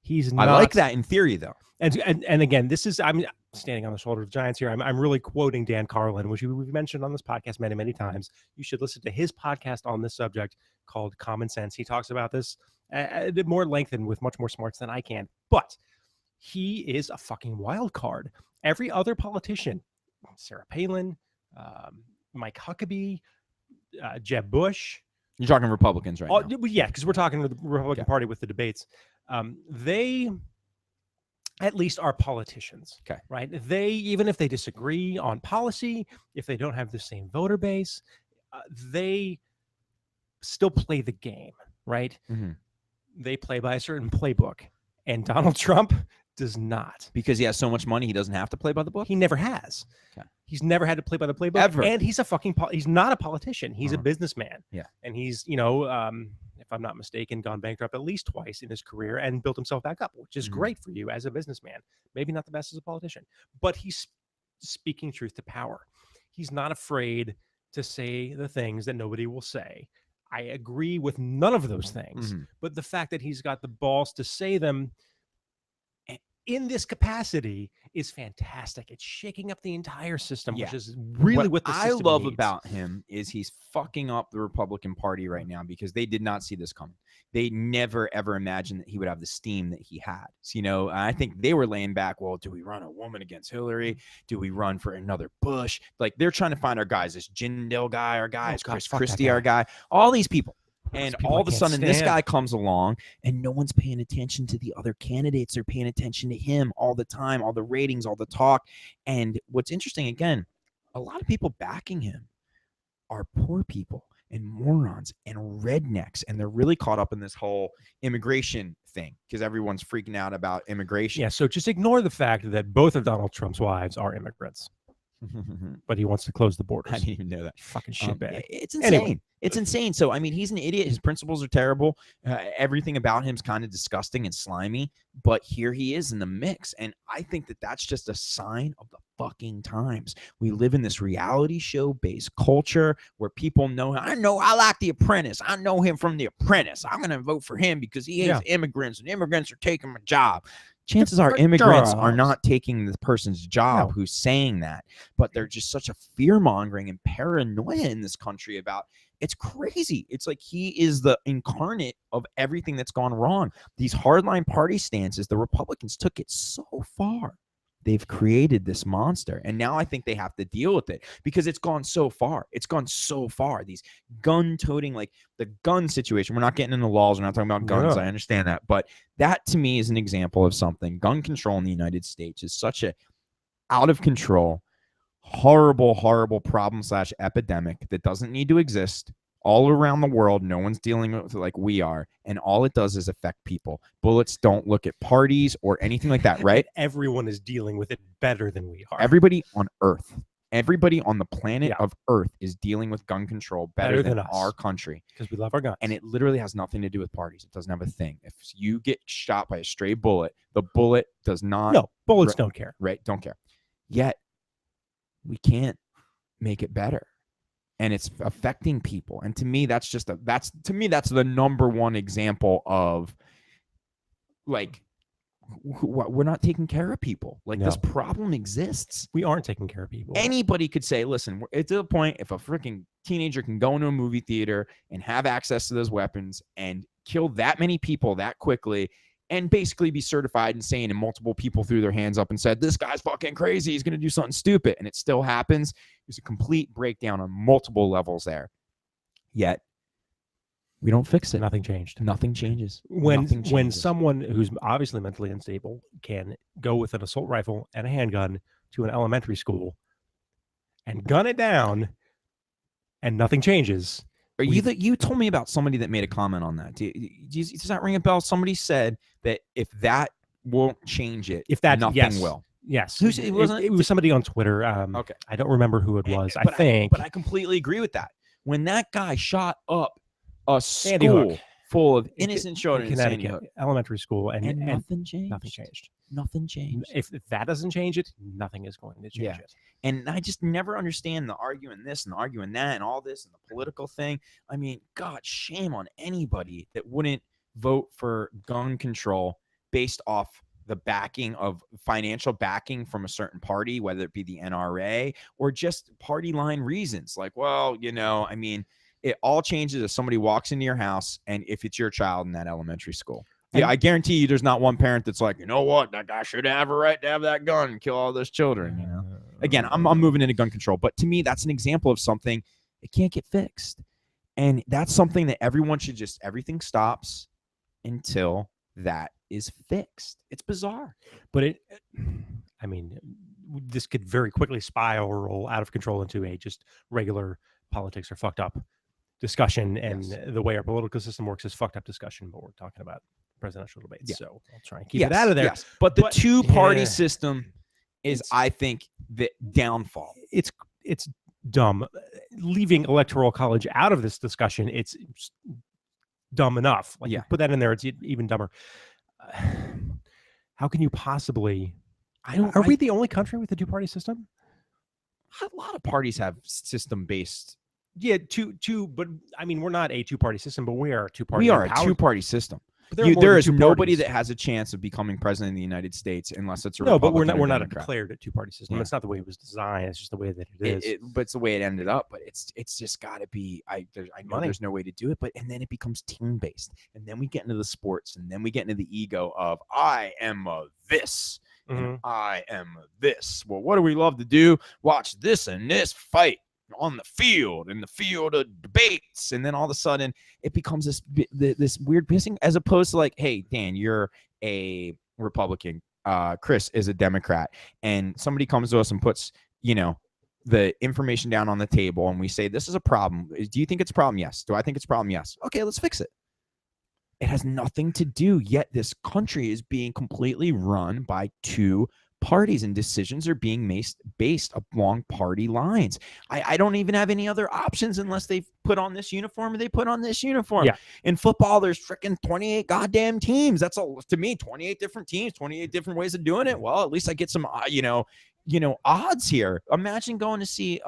He's not. I like that in theory, though. And again, this is, I'm standing on the shoulder of giants here. I'm really quoting Dan Carlin, which we've mentioned on this podcast many, many times. You should listen to his podcast on this subject called Common Sense. He talks about this at more length and with much more smarts than I can. But he is a fucking wild card. Every other politician, Sarah Palin, Mike Huckabee, Jeb Bush. You're talking Republicans right now. Yeah, because we're talking to the Republican Party with the debates. They at least are politicians, right? They, even if they disagree on policy, if they don't have the same voter base, they still play the game, right? Mm-hmm. They play by a certain playbook. And Donald Trump does not. Because he has so much money, he doesn't have to play by the book? He never has. Okay. He's never had to play by the playbook. Ever. And he's he's not a politician. He's a businessman. Yeah. And he's, if I'm not mistaken, gone bankrupt at least twice in his career and built himself back up, which is great for you as a businessman. Maybe not the best as a politician, but he's speaking truth to power. He's not afraid to say the things that nobody will say. I agree with none of those things, but the fact that he's got the balls to say them in this capacity is fantastic. It's shaking up the entire system, which is really what the system I love needs. about him is he's fucking up the Republican Party right now because they did not see this coming. They never, ever imagined that he would have the steam that he had. So, I think they were laying back, well, do we run a woman against Hillary? Do we run for another Bush? Like, they're trying to find our guys. This Jindal guy, our guy. Chris Christie, our guy. All these people. And all of a sudden, this guy comes along and no one's paying attention to the other candidates. They're paying attention to him all the time, all the ratings, all the talk. And what's interesting, again, a lot of people backing him are poor people. and morons and rednecks. And they're really caught up in this whole immigration thing because everyone's freaking out about immigration. Yeah. So just ignore the fact that both of Donald Trump's wives are immigrants. But he wants to close the borders. I didn't even know that. Fucking shitbag. It's insane. Anyway. It's insane. So, I mean, he's an idiot. His principles are terrible. Everything about him is kind of disgusting and slimy. But here he is in the mix. And I think that that's just a sign of the fucking times. We live in this reality show-based culture where people know, I like The Apprentice. I know him from The Apprentice. I'm going to vote for him because he hates immigrants, and immigrants are taking my job. Chances are immigrants are not taking the person's job who's saying that, but they're just such a fear-mongering and paranoia in this country about it's crazy. It's like he is the incarnate of everything that's gone wrong. These hardline party stances, the Republicans took it so far. They've created this monster, and now I think they have to deal with it because it's gone so far. It's gone so far. These gun-toting, like the gun situation. We're not getting into laws. We're not talking about guns. I understand that, but that to me is an example of something. Gun control in the United States is such a out of control, horrible, horrible problem / epidemic that doesn't need to exist. All around the world, no one's dealing with it like we are, and all it does is affect people. Bullets don't look at parties or anything like that, right? Everyone is dealing with it better than we are. Everybody on Earth, everybody on the planet of Earth is dealing with gun control better than our country. Because we love our guns. And it literally has nothing to do with parties. It doesn't have a thing. If you get shot by a stray bullet, the bullet does not... No, bullets don't care. Right, don't care. Yet, we can't make it better. And it's affecting people. And to me, that's just that's the number one example of like we're not taking care of people. Like this problem exists. We aren't taking care of people. Anybody could say, listen, it's to the point if a freaking teenager can go into a movie theater and have access to those weapons and kill that many people that quickly and basically be certified insane, and multiple people threw their hands up and said, this guy's fucking crazy, he's going to do something stupid, and it still happens. There's a complete breakdown on multiple levels there. Yet, we don't fix it. Nothing changed. Nothing changes. When someone who's obviously mentally unstable can go with an assault rifle and a handgun to an elementary school and gun it down and nothing changes... You told me about somebody that made a comment on that. Does that ring a bell? Somebody said that if that won't change it, nothing will. Yes. It was somebody on Twitter. Okay. I don't remember who it was. But I completely agree with that. When that guy shot up a school full of innocent children in Connecticut, elementary school, and nothing changed. Nothing changed. Nothing changed. If that doesn't change it, nothing is going to change it. And I just never understand the arguing this and arguing that and all this and the political thing. I mean, God, shame on anybody that wouldn't vote for gun control based off the backing of financial backing from a certain party, whether it be the NRA or just party line reasons. Like, well, I mean, it all changes if somebody walks into your house and if it's your child in that elementary school. Yeah, I guarantee you there's not one parent that's like, you know what, that guy should have a right to have that gun and kill all those children, Again, I'm moving into gun control, but to me, that's an example of something that can't get fixed. And that's something that everyone should everything stops until that is fixed. It's bizarre. But this could very quickly spiral out of control into a just regular politics are fucked up discussion. And the way our political system works is fucked up discussion, but we're talking about presidential debates. So I'll try and keep it out of there. Yes. But the two-party system is, I think, the downfall. It's dumb. Leaving electoral college out of this discussion, it's dumb enough. Like, you put that in there, it's even dumber. How can you possibly... Are we the only country with a two-party system? A lot of parties have system-based... Yeah, but I mean, we're not a two-party system, but we are a two-party. We are a two-party system. There is nobody that has a chance of becoming president of the United States unless it's a Republican. No, but we're not a declared a two-party system. It's not the way it was designed. It's just the way that it is. But it's the way it ended up. But it's just got to be. I know there's no way to do it. But and then it becomes team-based, and then we get into the sports, and then we get into the ego of I am this. And I am this. Well, what do we love to do? Watch this and this fight on the field, in the field of debates, and then all of a sudden it becomes this weird pissing, as opposed to like, hey, Dan, you're a Republican, Chris is a Democrat, and somebody comes to us and puts the information down on the table and we say, this is a problem. Do you think it's a problem? Yes. Do I think it's a problem? Yes. Okay, let's fix it. It has nothing to do, yet this country is being completely run by two parties, and decisions are being based along party lines. I don't even have any other options unless they put on this uniform or they put on this uniform. Yeah. In football, there's freaking 28 goddamn teams. That's to me, 28 different teams, 28 different ways of doing it. Well, at least I get some, odds here. Imagine going to see,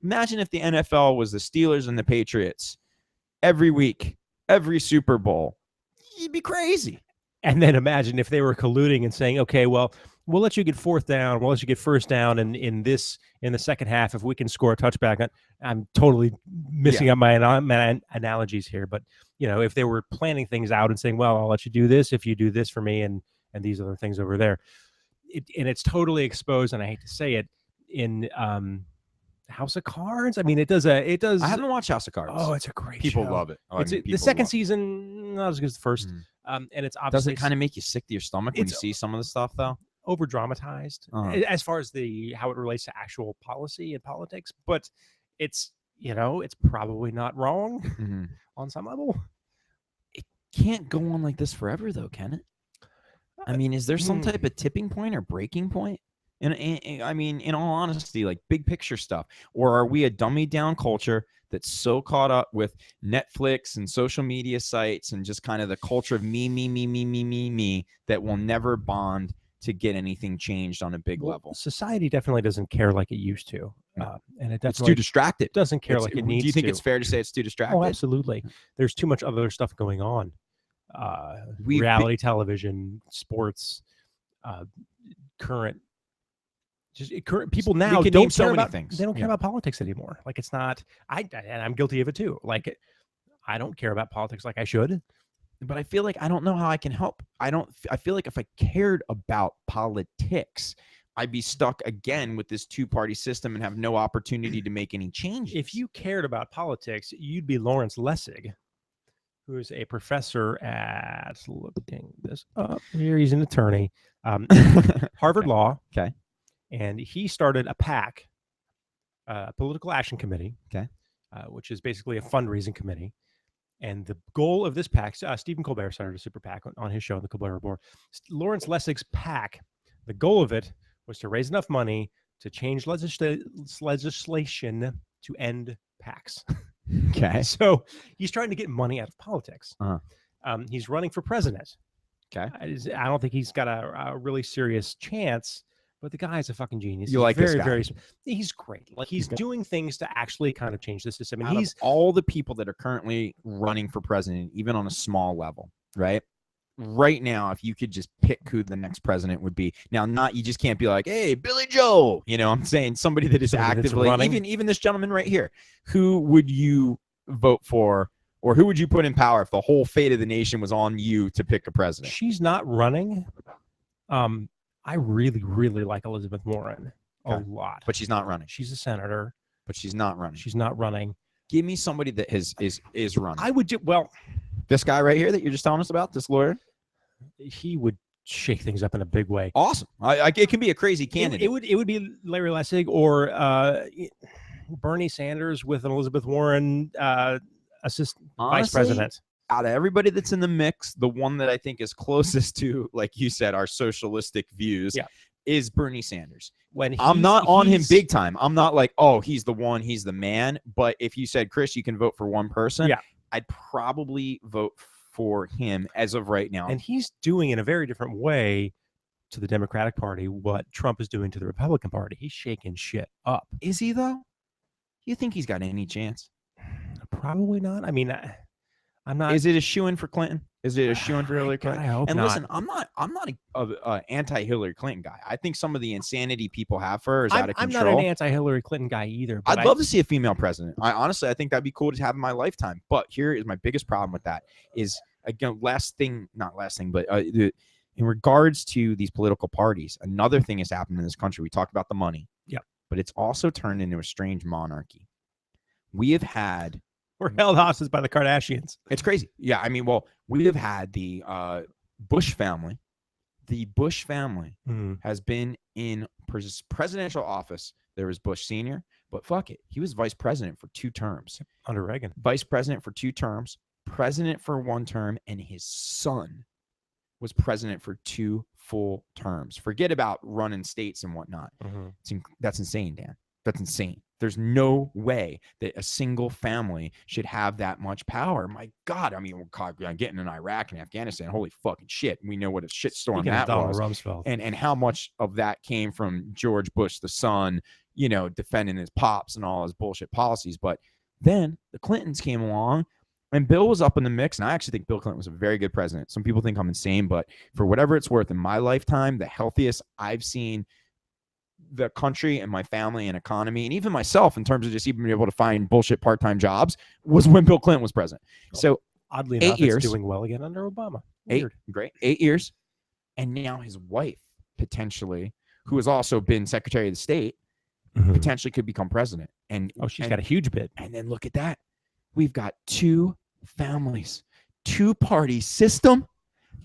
imagine if the NFL was the Steelers and the Patriots every week, every Super Bowl. You'd be crazy. And then imagine if they were colluding and saying, okay, well, we'll let you get fourth down. We'll let you get first down. And in the second half, if we can score a touchback, I'm totally missing up my analogies here. But, if they were planning things out and saying, well, I'll let you do this if you do this for me and these other things over there. And it's totally exposed, and I hate to say it, in House of Cards. I mean, it does. I haven't watched House of Cards. Oh, it's a great People show. love it. The second season, not as good as the first. And it's obviously. Does it kind of make you sick to your stomach when you see some of the stuff, though? Over dramatized as far as how it relates to actual policy and politics, but it's probably not wrong on some level. It can't go on like this forever, though, can it? I mean, is there some type of tipping point or breaking point? And I mean, in all honesty, like big picture stuff, or are we a dummied down culture that's so caught up with Netflix and social media sites and just kind of the culture of me that will never bond to get anything changed on a big level? Society definitely doesn't care like it used to. And it definitely it's too distracted. Doesn't care like it needs to. Do you think it's fair to say it's too distracted? Oh, absolutely. There's too much other stuff going on. Reality television, sports, current people now don't care about things. They don't care about politics anymore. Like it's not. And I'm guilty of it too. Like I don't care about politics like I should. But I feel like I don't know how I can help. I feel like if I cared about politics, I'd be stuck again with this two-party system and have no opportunity to make any changes. If you cared about politics, you'd be Lawrence Lessig, who is a professor at, looking this up here, he's an attorney, Harvard Law. Okay. And he started a PAC, Political Action Committee, which is basically a fundraising committee. And the goal of this PAC, Stephen Colbert started a super PAC on his show on the Colbert Report. Lawrence Lessig's PAC, the goal of it was to raise enough money to change legislation to end PACs. Okay. So he's trying to get money out of politics. He's running for president. Okay. I don't think he's got a really serious chance. But the guy's a fucking genius. You like this guy? He's great. Like he's doing things to actually kind of change the system. And he's all the people that are currently running for president, even on a small level, right? Right now, if you could just pick who the next president would be. Now, you just can't be like, hey, Billy Joe. I'm saying somebody that is actively, even this gentleman right here. Who would you vote for, or who would you put in power if the whole fate of the nation was on you to pick a president? She's not running. I really, really like Elizabeth Warren a lot. But she's not running. She's a senator. But she's not running. She's not running. Give me somebody that is running. I would this guy right here that you're just telling us about, this lawyer? He would shake things up in a big way. Awesome. It can be a crazy candidate. It would be Larry Lessig or Bernie Sanders with an Elizabeth Warren assistant vice president. Out of everybody that's in the mix, the one that I think is closest to, like you said, our socialistic views is Bernie Sanders. I'm not on him big time. I'm not like, oh, he's the one, he's the man. But if you said, Chris, you can vote for one person, I'd probably vote for him as of right now. And he's doing in a very different way to the Democratic Party what Trump is doing to the Republican Party. He's shaking shit up. Is he, though? You think he's got any chance? Probably not. I mean, I'm not. Is it a shoo-in for Clinton? Is it a shoo-in for Hillary Clinton? I hope and not. Listen, I'm not a anti-Hillary Clinton guy. I think some of the insanity people have for her is out of control. I'm not an anti-Hillary Clinton guy either. I'd love to see a female president. I think that'd be cool to have in my lifetime. But here is my biggest problem with that is, again, in regards to these political parties, another thing has happened in this country. We talked about the money. Yeah. But it's also turned into a strange monarchy. We're held hostage by the Kardashians. It's crazy. Yeah, I mean, we have had the Bush family. The Bush family has been in presidential office. There was Bush Sr., But fuck it. He was vice president for 2 terms. Under Reagan. Vice president for 2 terms, president for 1 term, and his son was president for 2 full terms. Forget about running states and whatnot. That's insane, Dan. That's insane. There's no way that a single family should have that much power. My God, I mean, getting in Iraq and Afghanistan, holy fucking shit. We know what a shitstorm that was. Rumsfeld. And how much of that came from George Bush, the son, you know, defending his pops and all his bullshit policies. But then the Clintons came along and Bill was up in the mix. And I actually think Bill Clinton was a very good president. Some people think I'm insane, but for whatever it's worth, in my lifetime, the healthiest I've seen the country and my family and economy and even myself in terms of just even being able to find bullshit part-time jobs was when Bill Clinton was president. So oddly enough, it's doing well again under Obama. Weird. 8 years. And now his wife potentially, who has also been Secretary of the State, potentially could become president. And she's got a huge bid. And then look at that. We've got 2 families, 2-party system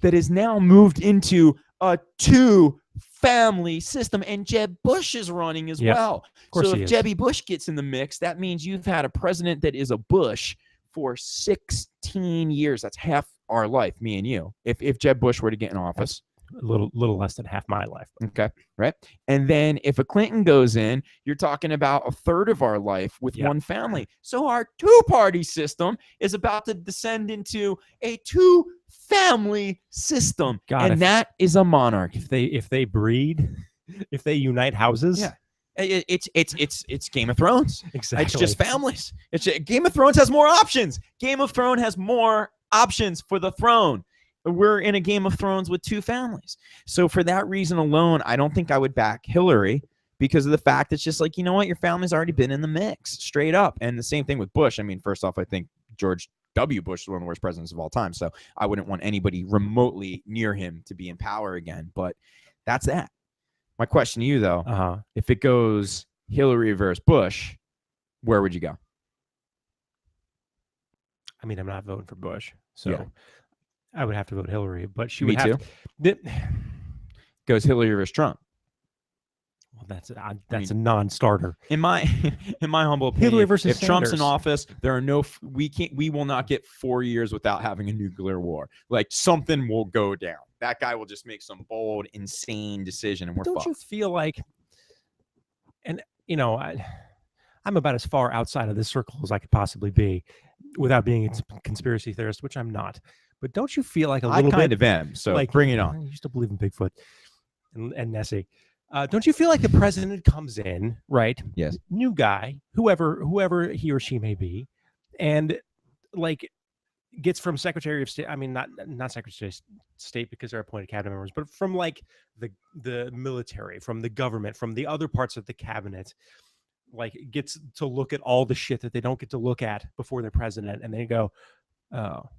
that is now moved into a 2-family system, and Jeb Bush is running as well. So if Jebby Bush gets in the mix, that means you've had a president that is a Bush for 16 years. That's half our life, me and you. If Jeb Bush were to get in office. A little less than half my life. Okay, right? And then if a Clinton goes in, you're talking about a third of our life with 1 family. So our 2-party system is about to descend into a 2-family system. And that is a monarchy. If they breed, if they unite houses. It's Game of Thrones. Exactly. It's just families. Game of Thrones has more options. Game of Thrones has more options for the throne. We're in a Game of Thrones with 2 families. So for that reason alone, I don't think I would back Hillary because of the fact it's just like, you know what? Your family's already been in the mix straight up. And the same thing with Bush. I mean, first off, I think George W. Bush is one of the worst presidents of all time. So I wouldn't want anybody remotely near him to be in power again. But that's that. My question to you, though, if it goes Hillary versus Bush, where would you go? I mean, I'm not voting for Bush. So I would have to vote Hillary, but she would have to. Goes Hillary versus Trump. Well, that's a non-starter. In my humble opinion, Hillary versus if Sanders. Trump's in office, we will not get 4 years without having a nuclear war. Like something will go down. That guy will just make some bold, insane decision, and we're fucked. Don't you feel like, and you know, I'm about as far outside of this circle as I could possibly be, without being a conspiracy theorist, which I'm not. But don't you feel like a little bit? I kind of am. So like, bring it on. I used to believe in Bigfoot and Nessie. Don't you feel like the president comes in, right? Yes. New guy, whoever he or she may be, and like gets from Secretary of State. I mean, not Secretary of State because they're appointed cabinet members, but from like the military, from the government, from the other parts of the cabinet, like gets to look at all the shit that they don't get to look at before they're president, and they go, oh.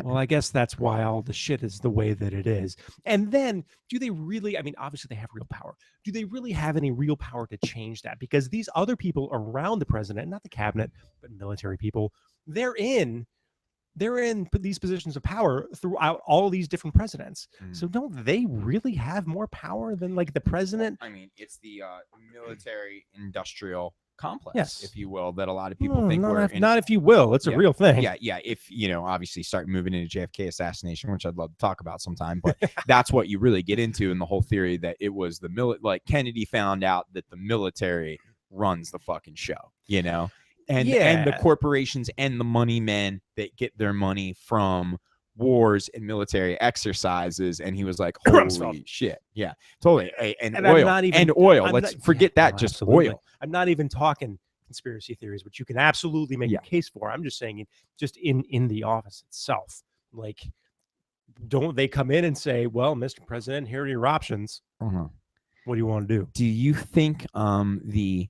Well, I guess that's why all the shit is the way that it is. And then do they really, I mean, obviously they have real power. Do they really have any real power to change that? Because these other people around the president, not the cabinet, but military people, they're in these positions of power throughout all these different presidents. So don't they really have more power than like the president? I mean, it's the military industrial complex, yes, if you will, that a lot of people think we're in. Not if you will. It's a real thing. Yeah. If, you know, obviously start moving into JFK assassination, which I'd love to talk about sometime, but that's what you really get into in the whole theory that it was the like Kennedy found out that the military runs the fucking show, you know, and the corporations and the money men that get their money from wars and military exercises, and he was like, holy shit. Yeah, totally. And oil. Let's forget that. Just absolutely. Oil. I'm not even talking conspiracy theories, which you can absolutely make a case for. I'm just saying, just in the office itself, like, don't they come in and say, well, Mr. President, here are your options. What do you want to do? Do you think the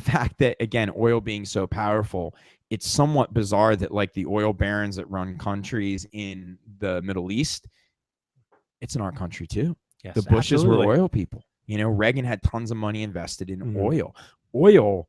fact that, again, oil being so powerful, it's somewhat bizarre that like the oil barons that run countries in the Middle East, it's in our country too. Yes, the Bushes were oil people. You know, Reagan had tons of money invested in oil. Oil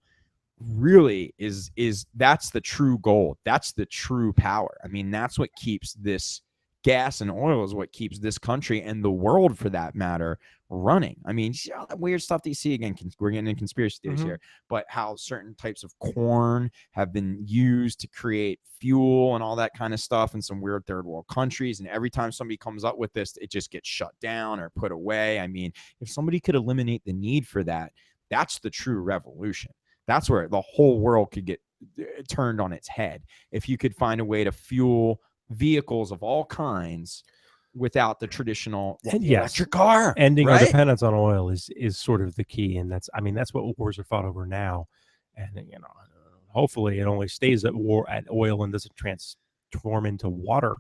really is that's the true gold. That's the true power. I mean, that's what keeps this gas and oil is what keeps this country and the world, for that matter, running. I mean, you see all that weird stuff that you see. Again, we're getting into conspiracy theories here, but how certain types of corn have been used to create fuel and all that kind of stuff in some weird third world countries. And every time somebody comes up with this, it just gets shut down or put away. I mean, if somebody could eliminate the need for that, that's the true revolution. That's where the whole world could get turned on its head. If you could find a way to fuel vehicles of all kinds without the traditional electric car. Ending our dependence on oil is sort of the key. And that's what wars are fought over now. And, you know, hopefully it only stays at oil and doesn't transform into water,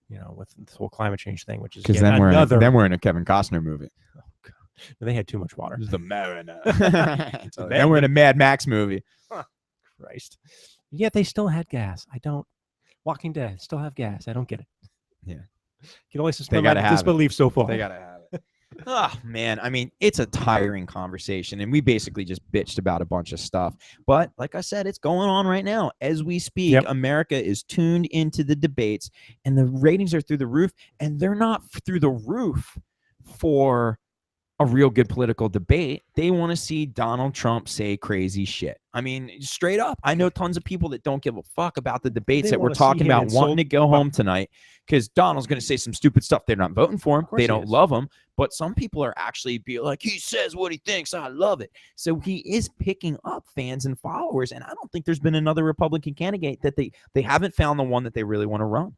you know, with this whole climate change thing, which is then we're in a Kevin Costner movie. They had too much water. The Mariner. Then we're in a Mad Max movie. Christ. Yet they still had gas. Walking Dead still have gas. I don't get it. Yeah. You can only suspend my disbelief so far. They gotta have it. Oh man, I mean, it's a tiring conversation, and we basically just bitched about a bunch of stuff. But like I said, it's going on right now as we speak. Yep. America is tuned into the debates, and the ratings are through the roof, and they're not through the roof for a real good political debate. They want to see Donald Trump say crazy shit. I mean, straight up. I know tons of people that don't give a fuck about the debates that we're talking about, wanting to go home tonight because Donald's going to say some stupid stuff. They're not voting for him. They don't love him. But some people are actually be like, he says what he thinks. I love it. So he is picking up fans and followers. And I don't think there's been another Republican candidate that they haven't found the one that they really want to run.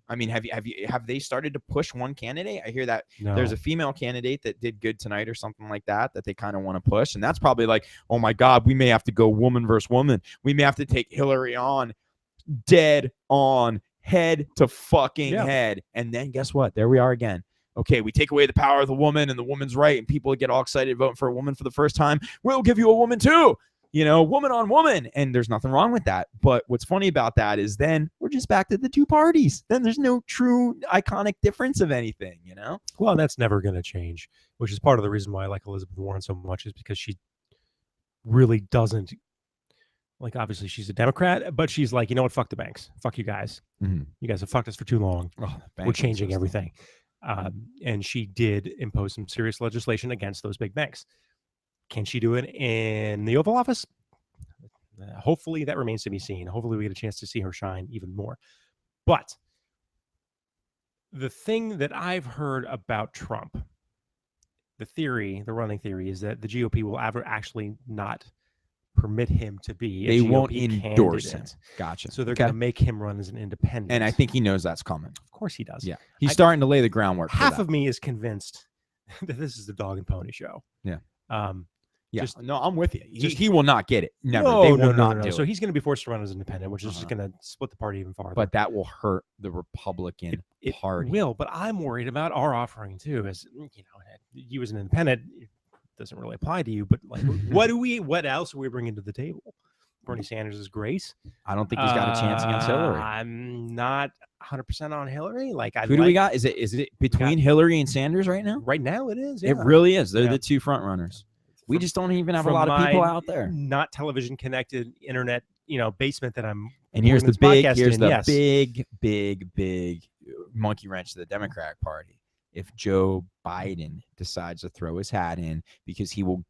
I mean, have they started to push one candidate? I hear that there's a female candidate that did good tonight or something like that they kind of want to push. And that's probably like, oh my God, we may have to go woman versus woman. We may have to take Hillary on dead on, head to fucking head. And then guess what? There we are again. Okay, we take away the power of the woman and the woman's right, and people get all excited voting for a woman for the first time. We'll give you a woman too. You know, woman on woman. And there's nothing wrong with that. But what's funny about that is then we're just back to the two parties. Then there's no true iconic difference of anything, you know? Well, that's never going to change, which is part of the reason why I like Elizabeth Warren so much, is because she really doesn't, like, obviously she's a Democrat, but she's like, you know what? Fuck the banks. Fuck you guys. Mm-hmm. You guys have fucked us for too long. We're changing everything. And she did impose some serious legislation against those big banks. Can she do it in the Oval Office? Hopefully that remains to be seen. Hopefully we get a chance to see her shine even more. But the thing that I've heard about Trump, the running theory is that the GOP will ever actually not permit him to be they won't endorse him. Gotcha. So they're going to make him run as an independent. And I think he knows that's coming. Of course he does. Yeah. He's starting to lay the groundwork. Half of me is convinced that this is the dog and pony show. Yeah. Yeah, no, I'm with you. He will not get it. Never. They will not do it. So he's going to be forced to run as independent, which is just going to split the party even farther. But that will hurt the Republican Party. It will, but I'm worried about our offering too. As you know, you as an independent, it doesn't really apply to you. But like, what else are we bringing to the table? Bernie Sanders' grace. I don't think he's got a chance against Hillary. I'm not 100% on Hillary. Who do we got? Is it between Hillary and Sanders right now? Right now, it is. Yeah. It really is. They're the two front runners. We just don't even have a lot of people out there. Not television connected, internet, basement that I'm. And here's the big monkey wrench to the Democratic Party. If Joe Biden decides to throw his hat in, because he won't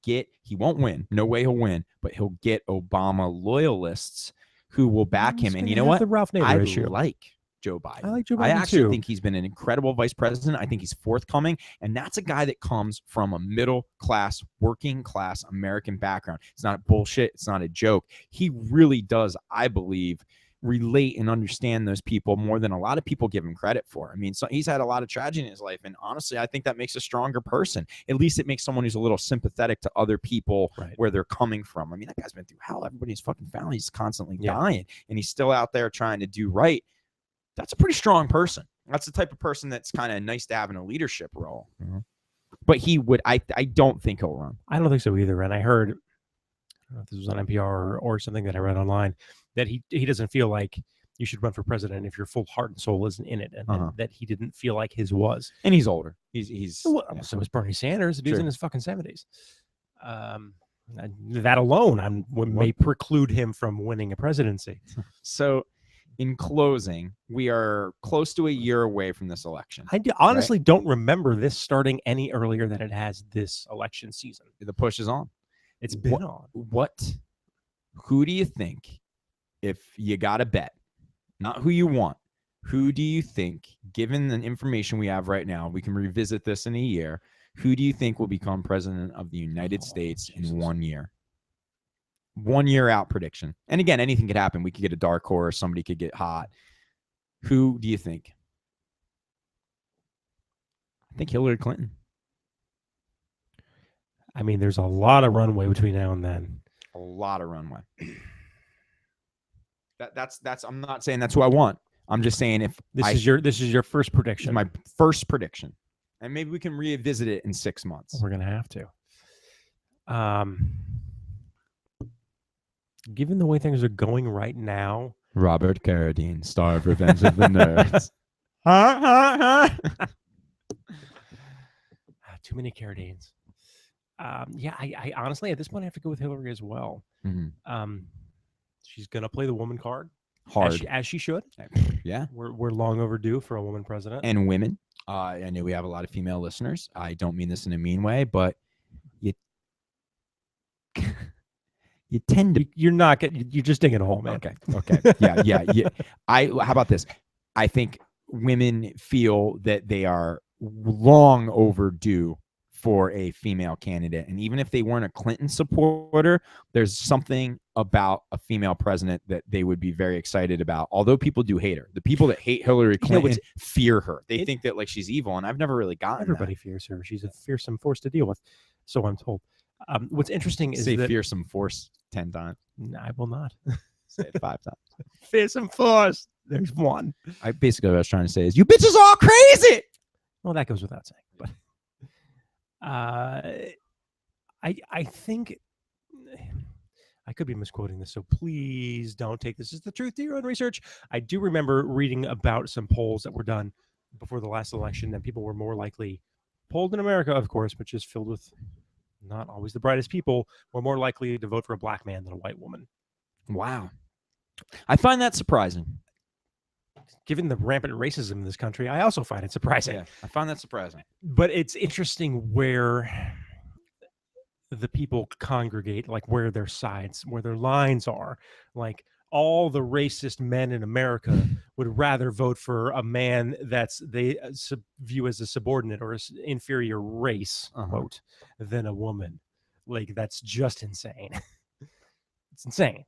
win. No way he'll win, but he'll get Obama loyalists who will back him. And you know what? The Ralph Nader issue. Like Joe Biden. I like Joe Biden I actually too. think he's been an incredible vice president. I think he's forthcoming. And that's a guy that comes from a middle class, working class American background. It's not bullshit. It's not a joke. He really does, I believe, relate and understand those people more than a lot of people give him credit for. I mean, so he's had a lot of tragedy in his life. And honestly, I think that makes a stronger person. At least it makes someone who's a little sympathetic to other people where they're coming from. I mean, that guy's been through hell. Everybody's fucking family's constantly dying. And he's still out there trying to do right. That's a pretty strong person. That's the type of person that's kind of nice to have in a leadership role. Mm-hmm. But he would, I don't think he'll run. I don't think so either. And I heard, I don't know if this was on NPR or something that I read online, that he doesn't feel like you should run for president if your full heart and soul isn't in it. And that he didn't feel like his was. And he's older. He's so is Bernie Sanders. He's in his fucking 70s. That alone may preclude him from winning a presidency. So in closing, we are close to a year away from this election. I honestly don't remember this starting any earlier than it has this election season. The push is on. It's been on. Who do you think, if you got to bet, not who you want, who do you think, given the information we have right now, we can revisit this in a year, who do you think will become president of the United States in 1 year? 1 year out prediction. And again, anything could happen. We could get a dark horse. Somebody could get hot. Who do you think? I think Hillary Clinton. I mean, there's a lot of runway between now and then. A lot of runway. That's. I'm not saying that's who I want. I'm just saying if this is your first prediction. My first prediction, and maybe we can revisit it in 6 months. We're gonna have to. Given the way things are going right now, Robert Carradine, star of Revenge of the Nerds. Too many Carradines. Yeah, I honestly at this point I have to go with Hillary as well. Mm-hmm. She's gonna play the woman card hard, as she should. Yeah, we're long overdue for a woman president and women. I know we have a lot of female listeners. I don't mean this in a mean way, but you tend to. You're just digging a hole, man. Okay. Yeah. How about this? I think women feel that they are long overdue for a female candidate. And even if they weren't a Clinton supporter, there's something about a female president that they would be very excited about. Although people do hate her. The people that hate Hillary Clinton fear her. They think that like she's evil, and I've never really gotten Everybody fears her. She's a fearsome force to deal with. So I'm told. What's interesting is that fearsome force 10 times. No, I will not. Say it 5 times. Fearsome force. There's one. Basically what I was trying to say is you bitches all crazy. Well, that goes without saying, but I think I could be misquoting this, so please don't take this as the truth to your own research. I do remember reading about some polls that were done before the last election that people were more likely, polled in America, of course, which is filled with not always the brightest people, were more likely to vote for a black man than a white woman. Wow. I find that surprising. Given the rampant racism in this country, I also find it surprising. Yeah, I find that surprising. But it's interesting where the people congregate, like where their sides, where their lines are. Like all the racist men in America would rather vote for a man that's they view as a subordinate or an inferior race, quote, than a woman. Like that's just insane. It's insane.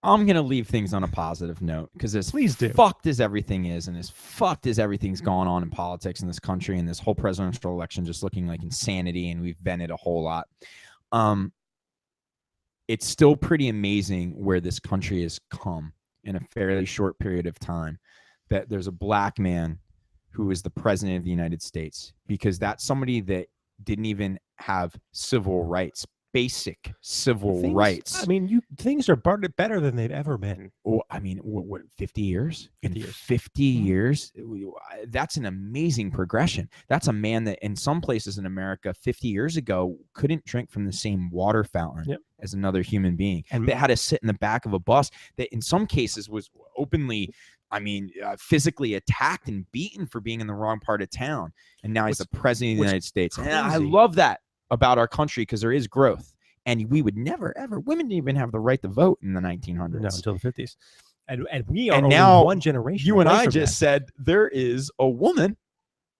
I'm going to leave things on a positive note because as fucked as everything is and as fucked as everything's gone on in politics in this country and this whole presidential election just looking like insanity, and we've been it a whole lot. It's still pretty amazing where this country has come in a fairly short period of time, that there's a black man who is the president of the United States, because that's somebody that didn't even have civil rights. Basic civil rights. I mean, things are better than they've ever been. Well, I mean, what 50 years? 50 years. 50 years? That's an amazing progression. That's a man that in some places in America 50 years ago couldn't drink from the same water fountain as another human being. And that had to sit in the back of a bus that in some cases was openly, physically attacked and beaten for being in the wrong part of town. And now he's the president of the United States. And I love that about our country because there is growth, and we would never ever women didn't even have the right to vote in the 1900s. No, until the 50s, and we are now one generation. You and I just said there is a woman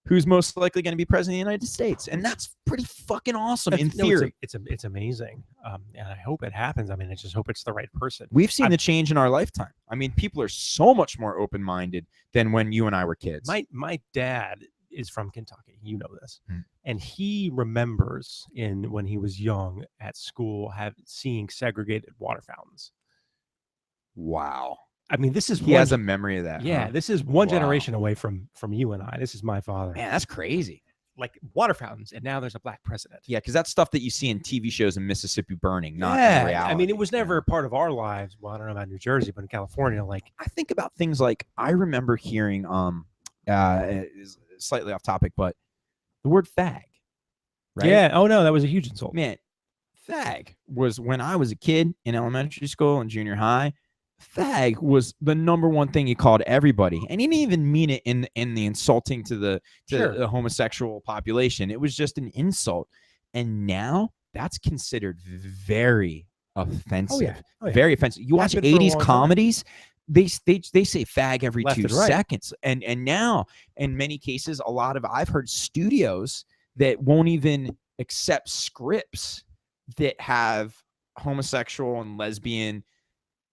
who's most likely going to be president of the United States, and that's pretty fucking awesome in theory. It's amazing, and I hope it happens. I mean, I just hope it's the right person. We've seen the change in our lifetime. I mean, people are so much more open-minded than when you and I were kids. My dad is from Kentucky. You know this. And he remembers when he was young at school seeing segregated water fountains. Wow. I mean, he has a memory of that. Yeah, this is one generation away from you and I. This is my father. Man, that's crazy. Like water fountains, and now there's a black president. Yeah, because that's stuff that you see in TV shows in Mississippi burning, not in reality. I mean, it was never a part of our lives. Well, I don't know about New Jersey, but in California, like I think about things like I remember hearing slightly off topic, but the word fag, right? Yeah. Oh no, that was a huge insult. Man, fag was when I was a kid in elementary school and junior high. fag was the number one thing he called everybody, and he didn't even mean it in the insulting to the homosexual population. It was just an insult, and now that's considered very offensive. Very offensive. You watch 80s comedies, they say fag every 2 seconds, and now in many cases, I've heard studios that won't even accept scripts that have homosexual and lesbian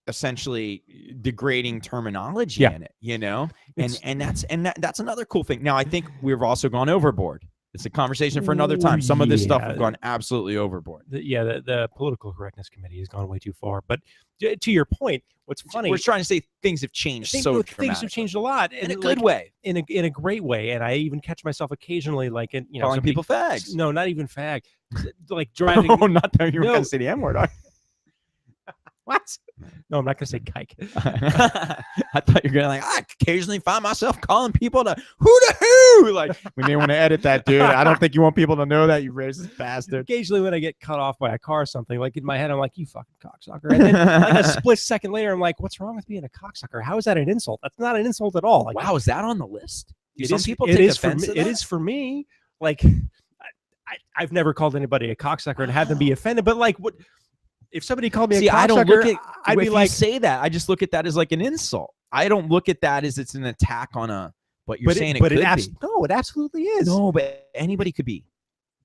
essentially degrading terminology in it, you know, and that's another cool thing. Now I think we've also gone overboard. It's a conversation for another time. Some of this stuff has gone absolutely overboard. The political correctness committee has gone way too far. But to your point, what's funny, we're trying to say things have changed. Things have changed a lot in a good way, in a great way. And I even catch myself occasionally, like, calling people fags. No, not even fag. Like driving. Oh, not that you were going to say the M word. What? No, I'm not going to say kike. I thought you were going to I occasionally find myself calling people to who. Like, we may want to edit that, dude. I don't think you want people to know that, you racist bastard. Occasionally when I get cut off by a car or something, like in my head, I'm like, you fucking cocksucker. And then like a split second later, I'm like, what's wrong with being a cocksucker? How is that an insult? That's not an insult at all. Like, wow, is that on the list? Some people take offense to that? It is for me. Like, I've never called anybody a cocksucker and had them be offended, but like, what? If somebody called me a cocksucker, I don't look at, I'd be like, say that. I just look at that as like an insult. I don't look at that as it's an attack on a. But you're saying it could be. No, it absolutely is. No, but anybody could be.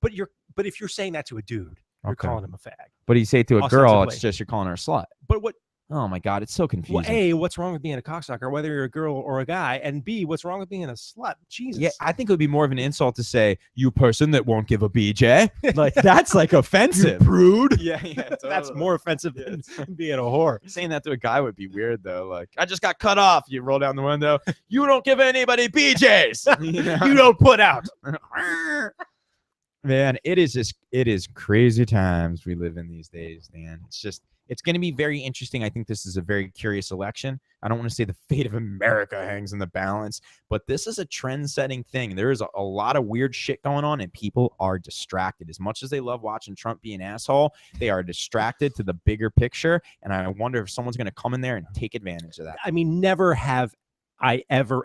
But if you're saying that to a dude, you're calling him a fag. But you say it to a girl, it's just you're calling her a slut. But what? Oh my God, it's so confusing. Well, A, what's wrong with being a cocksucker, whether you're a girl or a guy? And B, what's wrong with being a slut? Jesus. Yeah, I think it would be more of an insult to say, you person that won't give a BJ. Like, that's like offensive. You prude. Yeah, totally. That's more offensive than being a whore. Saying that to a guy would be weird, though. Like, I just got cut off. You roll down the window. You don't give anybody BJs. You don't put out. Man, it is crazy times we live in these days, man. It's going to be very interesting. I think this is a very curious election. I don't want to say the fate of America hangs in the balance, but this is a trend-setting thing. There is a lot of weird shit going on, and people are distracted. As much as they love watching Trump be an asshole, they are distracted to the bigger picture, and I wonder if someone's going to come in there and take advantage of that. I mean, never have I ever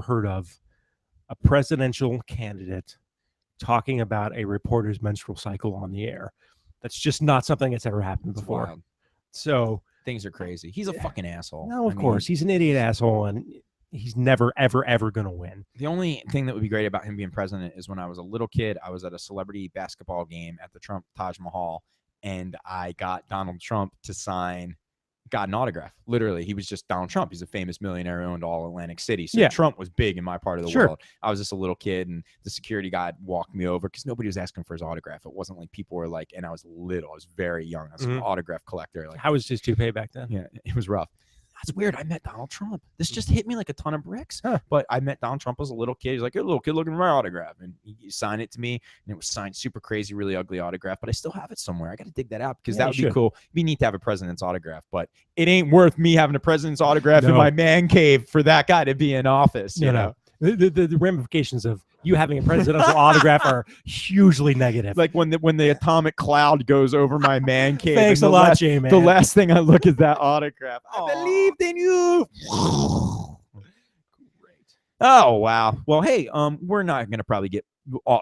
heard of a presidential candidate talking about a reporter's menstrual cycle on the air. That's just not something that's ever happened before. Wild. So things are crazy. He's a fucking asshole. No, of course. He's an idiot asshole, and he's never, ever going to win. The only thing that would be great about him being president is when I was a little kid, I was at a celebrity basketball game at the Trump Taj Mahal, and I got Donald Trump to got an autograph. Literally, he was just Donald Trump. He's a famous millionaire who owned all Atlantic City. So Trump was big in my part of the world. I was just a little kid, and the security guy walked me over because nobody was asking for his autograph. It wasn't like people were like, and I was little. I was very young. I was an autograph collector. Like, how was his toupee back then? Yeah, it was rough. That's weird. I met Donald Trump. This just hit me like a ton of bricks. But I met Donald Trump as a little kid. He's like, "You're a little kid looking for my autograph." And he signed it to me. And it was signed super crazy, really ugly autograph. But I still have it somewhere. I got to dig that out because that would be cool. It'd be neat to have a president's autograph. But it ain't worth me having a president's autograph in my man cave for that guy to be in office. You know? The ramifications of you having a presidential autograph are hugely negative. Like when the atomic cloud goes over my man cave. Thanks a lot, J-Man. The last thing I look is that autograph. I believed in you. Great. Oh wow. Well, hey, we're not gonna probably get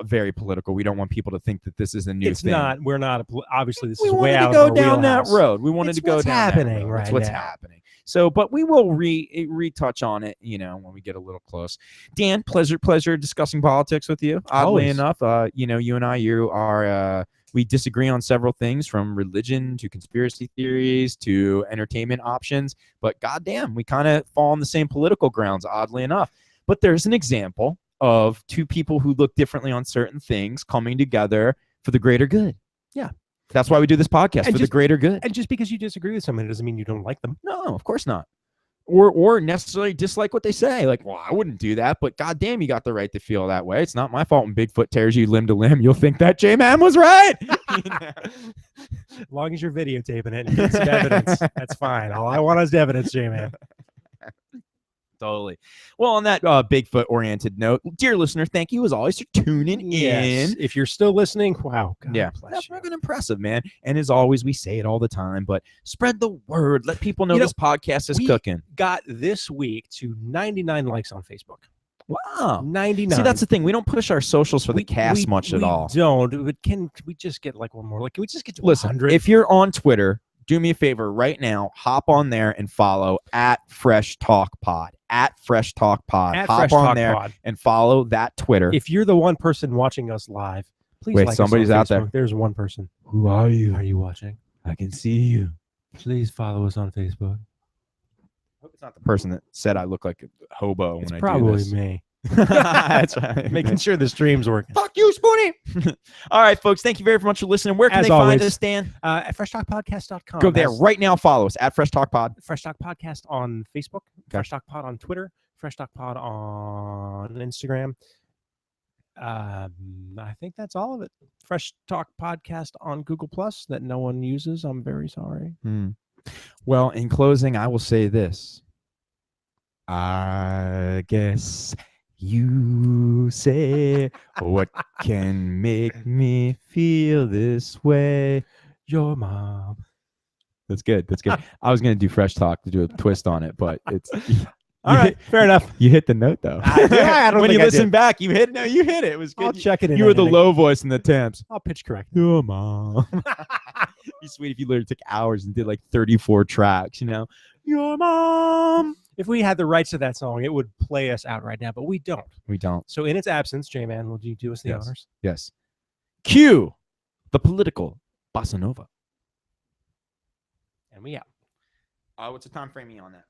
very political. We don't want people to think that this is a new thing. It's not. We're not. Obviously, this is way out. We wanted to go down that road. We wanted to go down that road. Happening right now. What's happening. So, but we will retouch on it, when we get a little close. Dan, pleasure discussing politics with you. Oddly enough, you and I, we disagree on several things, from religion to conspiracy theories to entertainment options. But goddamn, we kind of fall on the same political grounds, oddly enough. But there's an example of two people who look differently on certain things coming together for the greater good. Yeah. That's why we do this podcast, for the greater good. And just because you disagree with someone doesn't mean you don't like them. No, of course not. Or necessarily dislike what they say. Like, well, I wouldn't do that, but goddamn, you got the right to feel that way. It's not my fault when Bigfoot tears you limb to limb. You'll think that J-Man was right. As long as you're videotaping it and get some evidence, that's fine. All I want is evidence, J-Man. totally. Well, on that Bigfoot-oriented note, dear listener, thank you as always for tuning in. If you're still listening, wow. God That's fucking impressive, man. And as always, we say it all the time, but spread the word. Let people know this podcast is cooking. Got this week to 99 likes on Facebook. Wow. 99. See, that's the thing. We don't push our socials for the cast much at all. We don't. But can we just get like one more? Like, can we just get to 100? Listen, if you're on Twitter, do me a favor right now. Hop on there and follow at Fresh Talk Pod. At Fresh Talk Pod. Hop on there and follow that Twitter. If you're the one person watching us live, please like somebody's us on out Facebook. there. There's one person. Who are you? Are you watching? I can see you. Please follow us on Facebook. I hope it's not the person that said I look like a hobo when I do this. Probably me. That's right. Making sure the stream's working. Fuck you, Spoonie. All right, folks. Thank you very much for listening. Where can they find us, Dan? At freshtalkpodcast.com. Go there right now. Follow us at Fresh Talk Pod. Fresh Talk Podcast on Facebook. Fresh Talk Pod on Twitter. Fresh Talk Pod on Instagram. I think that's all of it. Fresh Talk Podcast on Google Plus that no one uses. I'm very sorry. Well, in closing, I will say this. I guess you say what can make me feel this way. Your mom. That's good. That's good. I was going to do Fresh Talk to do a twist on it, but it's all right. Fair enough. You hit the note though. When you listen back, you hit it. No, you hit it. It was good. I'll check it in. You were the low voice in the temps. I'll pitch correct. Your mom. Be sweet if you literally took hours and did like 34 tracks, you know. Your mom. If we had the rights to that song, it would play us out right now, but we don't. We don't. So in its absence, J-Man, will you do us the honors? Yes. Cue the political bossa nova. And we out. What's the time framing on that?